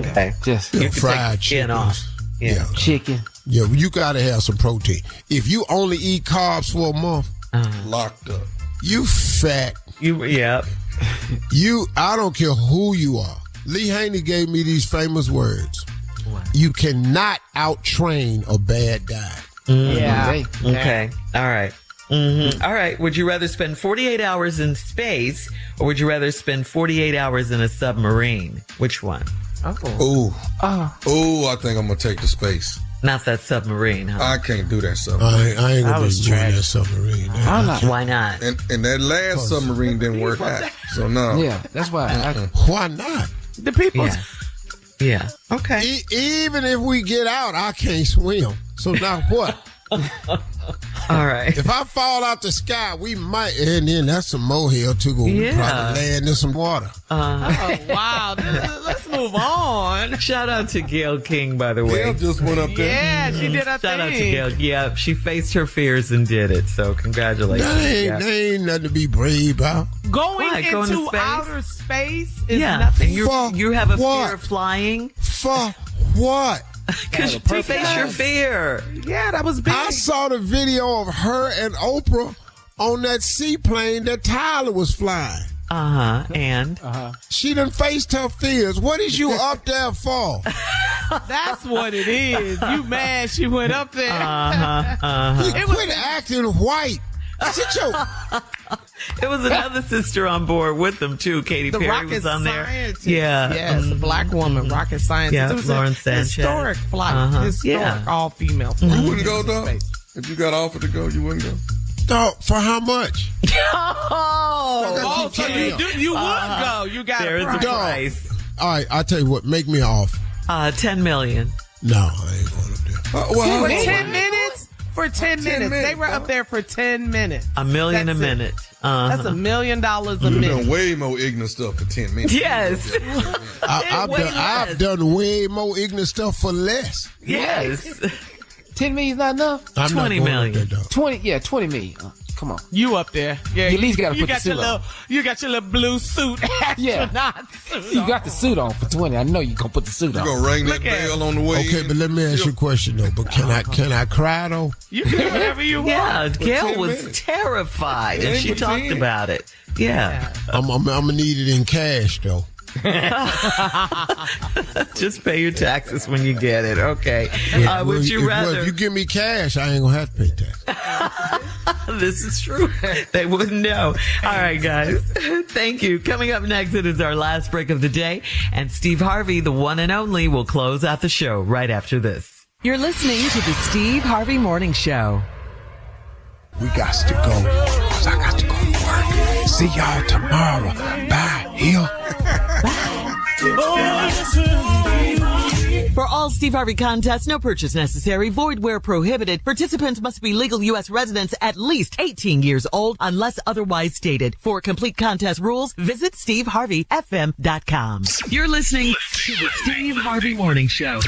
Okay. Just fried chicken. Yeah. Chicken. Yeah, you got to have some protein. If you only eat carbs for a month, locked up. You fat. I don't care who you are. Lee Haney gave me these famous words. What? You cannot out-train a bad diet. Yeah. Okay. All right. Mm-hmm. All right. Would you rather spend 48 hours in space, or would you rather spend 48 hours in a submarine? Which one? I think I'm going to take the space. Not that submarine, huh? I can't do that submarine. I ain't going to do that submarine. Why not? And that last submarine didn't work out. So, no. Yeah, that's why. Why not? The people. Yeah. Okay. Even if we get out, I can't swim. So now what? All right. If I fall out the sky, we might, and then that's some molehill too. We probably land in some water. Oh, wow. Let's move on. Shout out to Gayle King, by the way. Gayle just went up there. Yeah, she did her thing. Shout out to Gayle. Yeah, she faced her fears and did it. So congratulations. There ain't nothing to be brave about. Going into outer space is nothing. You have a fear of flying? For what? Because you face your fear. Yeah, that was big. I saw the video of her and Oprah on that seaplane that Tyler was flying. And? She done faced her fears. What is you up there for? That's what it is. You mad she went up there. Quit acting white. It was another sister on board with them too. Katy Perry was on there. Yes, a black woman, rocket scientist. Yeah, it was Lauren a Sanchez. Historic flight. Historic, all-female flight. You wouldn't go, though? If you got offered to go, you wouldn't go? Dog, for how much? So you would go. You got there is a price. All right, I'll tell you what. Make me an offer. $10 million. No, I ain't going up there. For 10 minutes? For 10 minutes. They were up there for 10 minutes. $1 million a minute. That's $1 million a minute. You've done way more ignorant stuff for 10 minutes. Yes. I've done way more ignorant stuff for less. Yes. 10 million is not enough? 20 million. 20 million. Come on. You up there. Yeah, you at least got to put the suit on. You got your little blue suit. You got the suit on for 20. I know you're going to put the suit on. You're going to ring that bell on the way. Okay, but let me ask you a question, though. But can I cry, though? You can do whatever you want. Yeah, Gail was terrified, and she talked about it. Yeah. I'm going to need it in cash, though. Just pay your taxes when you get it. Okay. Would you rather? If you give me cash, I ain't gonna have to pay taxes. This is true. They wouldn't know. All right, guys. Thank you. Coming up next, it is our last break of the day, and Steve Harvey, the one and only, will close out the show right after this. You're listening to the Steve Harvey Morning Show. We got to go, because I got to go to work. See y'all tomorrow. Bye. Hill. For all Steve Harvey contests, no purchase necessary, void where prohibited. Participants must be legal U.S. residents at least 18 years old unless otherwise stated. For complete contest rules, visit SteveHarveyFM.com. You're listening to the Steve Harvey Morning Show.